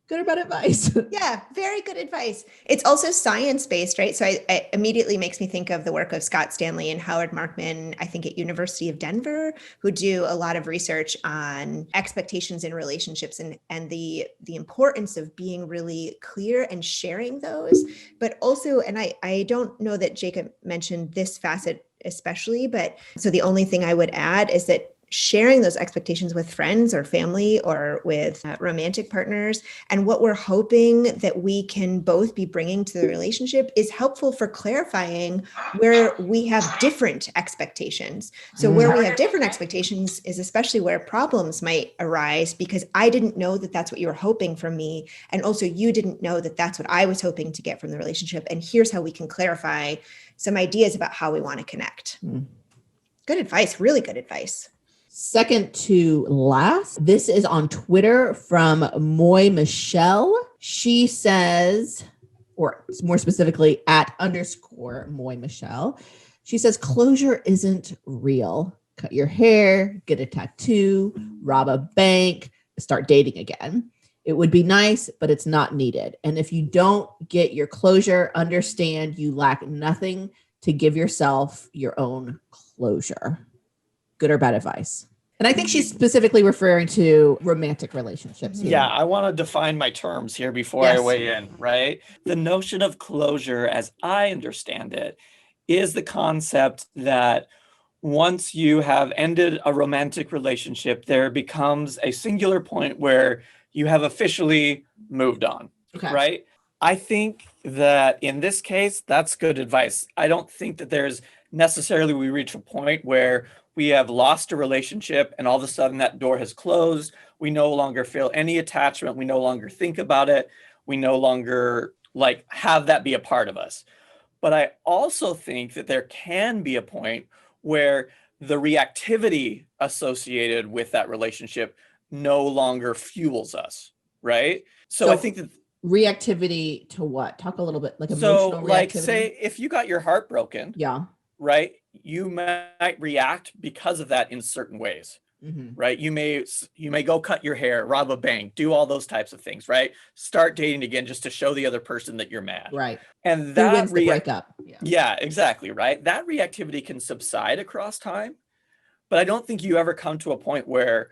[SPEAKER 1] good about advice?
[SPEAKER 3] Yeah, very good advice. It's also science-based, right? So it immediately makes me think of the work of Scott Stanley and Howard Markman, I think at University of Denver, who do a lot of research on expectations in relationships and the importance of being really clear and sharing those. But also, and I don't know that Jacob mentioned this facet especially, but so the only thing I would add is that sharing those expectations with friends or family or with romantic partners, and what we're hoping that we can both be bringing to the relationship, is helpful for clarifying where we have different expectations. So where we have different expectations is especially where problems might arise, because I didn't know that that's what you were hoping from me. And also you didn't know that that's what I was hoping to get from the relationship. And here's how we can clarify some ideas about how we want to connect. Good advice, really good advice.
[SPEAKER 1] Second to last, this is on Twitter from Moy Michelle. She says, or more specifically @ Moy Michelle. She says, closure isn't real. Cut your hair, get a tattoo, rob a bank, start dating again. It would be nice, but it's not needed. And if you don't get your closure, understand you lack nothing to give yourself your own closure. Good or bad advice? And I think she's specifically referring to romantic relationships here.
[SPEAKER 2] Yeah, I want to define my terms here before I weigh in, right? The notion of closure, as I understand it, is the concept that once you have ended a romantic relationship, there becomes a singular point where you have officially moved on, right? I think that in this case, that's good advice. I don't think that there's necessarily we reach a point where we have lost a relationship and all of a sudden that door has closed. We no longer feel any attachment. We no longer think about it. We no longer like have that be a part of us. But I also think that there can be a point where the reactivity associated with that relationship no longer fuels us, right? So I think that
[SPEAKER 1] reactivity to what? Talk a little bit like
[SPEAKER 2] so
[SPEAKER 1] emotional
[SPEAKER 2] like
[SPEAKER 1] reactivity.
[SPEAKER 2] say if you got your heart broken, right? You might react because of that in certain ways, right? You may go cut your hair, rob a bank, do all those types of things, right? Start dating again just to show the other person that you're mad,
[SPEAKER 1] right?
[SPEAKER 2] And
[SPEAKER 1] that wins the breakup.
[SPEAKER 2] Yeah, exactly, right? That reactivity can subside across time, but I don't think you ever come to a point where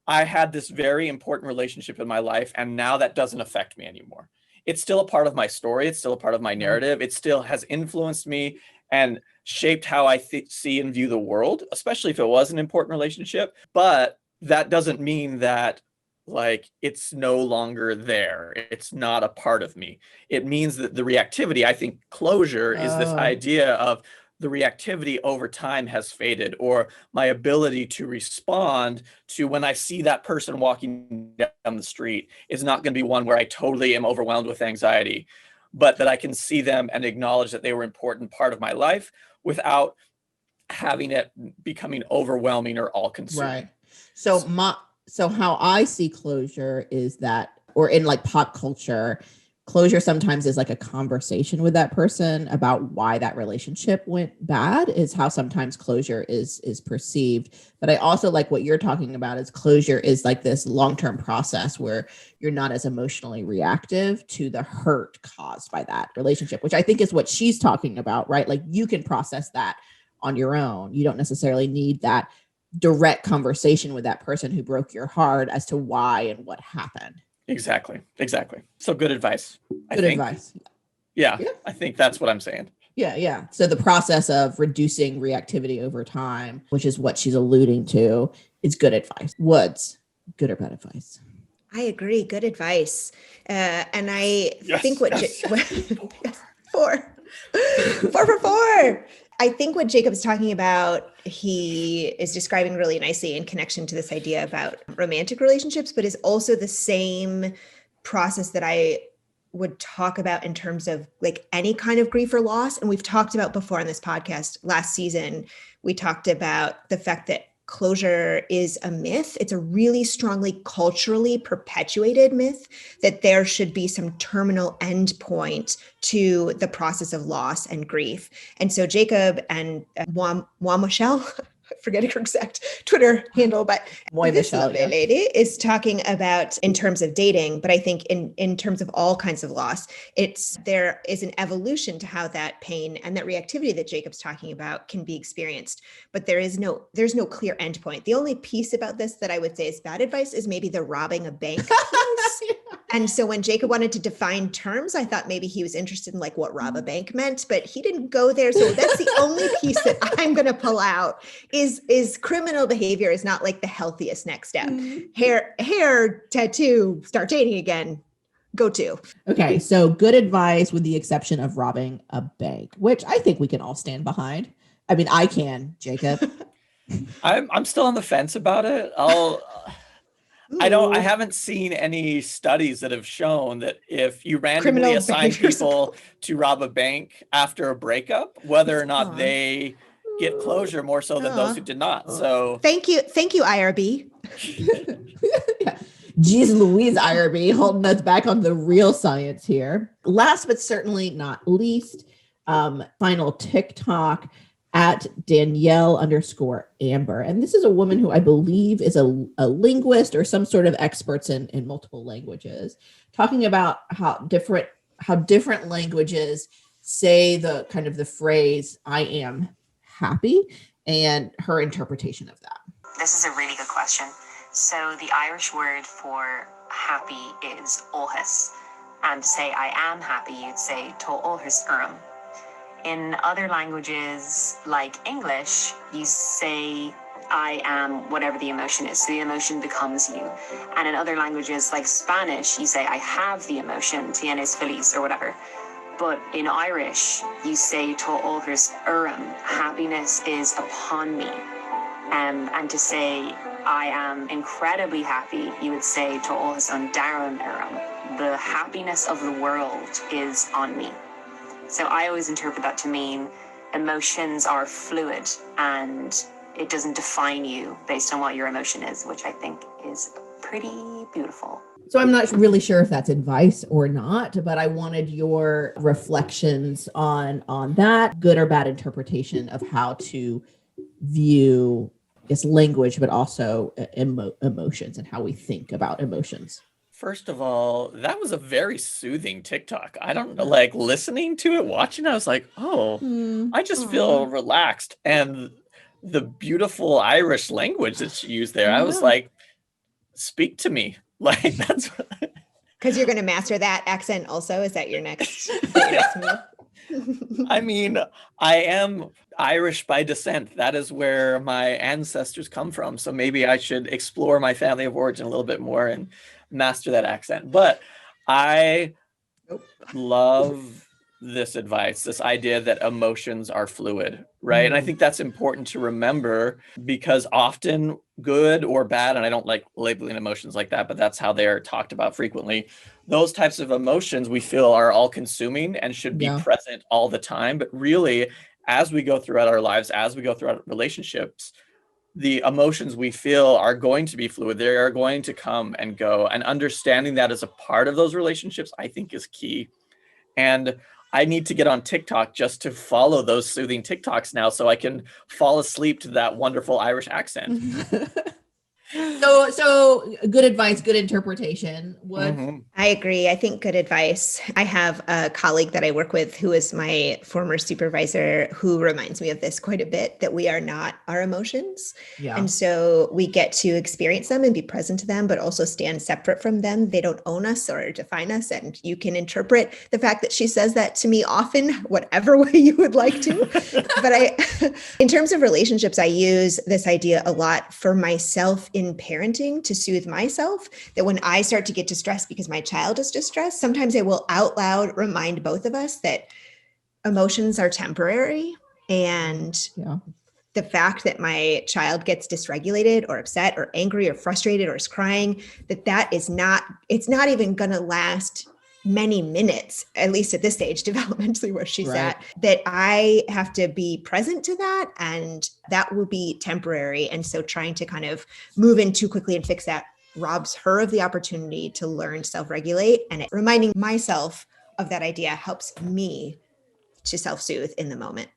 [SPEAKER 2] I had this very important relationship in my life and now that doesn't affect me anymore. It's still a part of my story. It's still a part of my narrative. It still has influenced me and shaped how I see and view the world, especially if it was an important relationship. But that doesn't mean that like it's no longer there. It's not a part of me. It means that the reactivity, I think closure is this idea of the reactivity over time has faded, or my ability to respond to when I see that person walking down the street is not going to be one where I totally am overwhelmed with anxiety, but that I can see them and acknowledge that they were an important part of my life without having it becoming overwhelming or all consuming.
[SPEAKER 1] Right. So how I see closure is that, or in like pop culture, closure sometimes is like a conversation with that person about why that relationship went bad, is how sometimes closure is perceived. But I also like what you're talking about, is closure is like this long-term process where you're not as emotionally reactive to the hurt caused by that relationship, which I think is what she's talking about, right? Like you can process that on your own. You don't necessarily need that direct conversation with that person who broke your heart as to why and what happened.
[SPEAKER 2] Exactly. So good advice.
[SPEAKER 1] Good advice.
[SPEAKER 2] Yeah, I think that's what I'm saying.
[SPEAKER 1] Yeah. So the process of reducing reactivity over time, which is what she's alluding to, is good advice. Woods, good or bad advice?
[SPEAKER 3] I agree. Good advice. And I think what four for four. I think what Jacob's talking about, he is describing really nicely in connection to this idea about romantic relationships, but is also the same process that I would talk about in terms of like any kind of grief or loss. And we've talked about before on this podcast last season, we talked about the fact that closure is a myth. It's a really strongly culturally perpetuated myth that there should be some terminal end point to the process of loss and grief. And so Jacob and Juan Michelle, I forget her exact Twitter handle, but this lovely lady is talking about in terms of dating, but I think in terms of all kinds of loss, there is an evolution to how that pain and that reactivity that Jacob's talking about can be experienced, but there's no clear endpoint. The only piece about this that I would say is bad advice is maybe the robbing a bank piece. And so when Jacob wanted to define terms, I thought maybe he was interested in like what rob a bank meant, but he didn't go there. So that's the only piece that I'm going to pull out is criminal behavior is not like the healthiest next step. Hair tattoo, start dating again. Go to.
[SPEAKER 1] Okay. So good advice with the exception of robbing a bank, which I think we can all stand behind. I mean, I can, Jacob.
[SPEAKER 2] I'm still on the fence about it. I haven't seen any studies that have shown that if you randomly assign people to rob a bank after a breakup, whether or not they get closure more so than those who did not. So
[SPEAKER 3] thank you, IRB.
[SPEAKER 1] Yeah. Jeez Louise, IRB, holding us back on the real science here. Last but certainly not least, final TikTok at Danielle_Amber. And this is a woman who I believe is a linguist or some sort of experts in multiple languages, talking about how different languages say the kind of the phrase, I am happy, and her interpretation of that.
[SPEAKER 6] This is a really good question. So the Irish word for happy is óthas. And to say I am happy, you'd say tó óthas urim. In other languages like English, you say I am whatever the emotion is. So the emotion becomes you. And in other languages like Spanish, you say I have the emotion, tienes feliz or whatever. But in Irish, you say tó óthas urim, happiness is upon me. And to say I am incredibly happy, you would say tó óthas an daran urim, the happiness of the world is on me. So I always interpret that to mean emotions are fluid and it doesn't define you based on what your emotion is, which I think is pretty beautiful.
[SPEAKER 1] So I'm not really sure if that's advice or not, but I wanted your reflections on that good or bad interpretation of how to view language, but also emotions and how we think about emotions.
[SPEAKER 2] First of all, that was a very soothing TikTok. I don't know, like listening to it, watching, I was like, I just feel relaxed. And the beautiful Irish language that she used there, I was like, speak to me. Like that's
[SPEAKER 3] because you're going to master that accent also. Is that your next move?
[SPEAKER 2] I mean, I am Irish by descent. That is where my ancestors come from. So maybe I should explore my family of origin a little bit more and master that accent. But I love this advice, this idea that emotions are fluid, right? And I think that's important to remember because often good or bad, and I don't like labeling emotions like that, but that's how they're talked about frequently. Those types of emotions we feel are all consuming and should be present all the time. But really, as we go throughout our lives, as we go throughout relationships, the emotions we feel are going to be fluid. They are going to come and go. And understanding that as a part of those relationships, I think, is key. And I need to get on TikTok just to follow those soothing TikToks now so I can fall asleep to that wonderful Irish accent.
[SPEAKER 1] So good advice, good interpretation. What?
[SPEAKER 3] I agree. I think good advice. I have a colleague that I work with who is my former supervisor who reminds me of this quite a bit, that we are not our emotions.
[SPEAKER 1] Yeah.
[SPEAKER 3] And so we get to experience them and be present to them, but also stand separate from them. They don't own us or define us. And you can interpret the fact that she says that to me often, whatever way you would like to. But in terms of relationships, I use this idea a lot for myself in parenting to soothe myself, that when I start to get distressed because my child is distressed, sometimes I will out loud remind both of us that emotions are temporary. And the fact that my child gets dysregulated or upset or angry or frustrated or is crying, it's not even going to last many minutes, at least at this stage developmentally where she's at, that I have to be present to that, and that will be temporary. And so trying to kind of move in too quickly and fix that robs her of the opportunity to learn to self-regulate. And reminding myself of that idea helps me to self-soothe in the moment.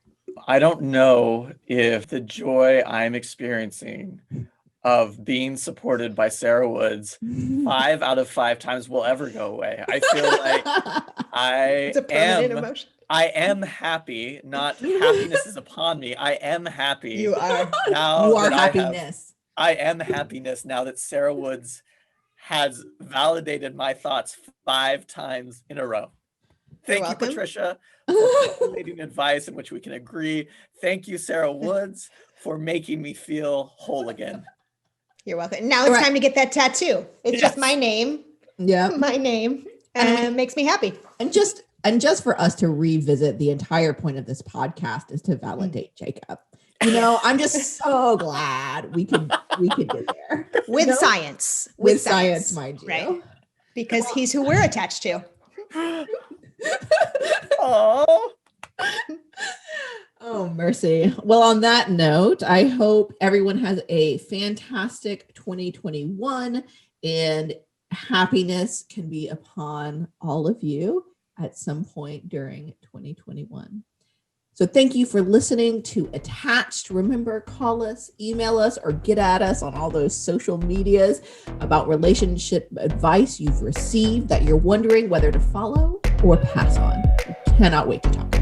[SPEAKER 2] I don't know if the joy I'm experiencing of being supported by Sarah Woods 5 out of 5 times will ever go away. I feel like
[SPEAKER 3] It's a permanent emotion.
[SPEAKER 2] I am happy, not happiness is upon me. I am happy.
[SPEAKER 3] You are.
[SPEAKER 2] Now
[SPEAKER 1] You are
[SPEAKER 2] that
[SPEAKER 1] happiness.
[SPEAKER 2] I am happiness now that Sarah Woods has validated my thoughts 5 times in a row. Thank you,
[SPEAKER 3] welcome.
[SPEAKER 2] Patricia, for formulating advice in which we can agree. Thank you, Sarah Woods, for making me feel whole again.
[SPEAKER 3] You're welcome. Now it's time to get that tattoo. It's just my name.
[SPEAKER 1] Yeah.
[SPEAKER 3] My name. And it makes me happy.
[SPEAKER 1] And just for us to revisit, the entire point of this podcast is to validate Jacob. You know, I'm just so glad we could get there.
[SPEAKER 3] With science.
[SPEAKER 1] With science, mind you.
[SPEAKER 3] Right. Because he's who we're attached to.
[SPEAKER 2] Oh.
[SPEAKER 1] Oh, mercy. Well, on that note, I hope everyone has a fantastic 2021 and happiness can be upon all of you at some point during 2021. So thank you for listening to Attached. Remember, call us, email us, or get at us on all those social medias about relationship advice you've received that you're wondering whether to follow or pass on. We cannot wait to talk.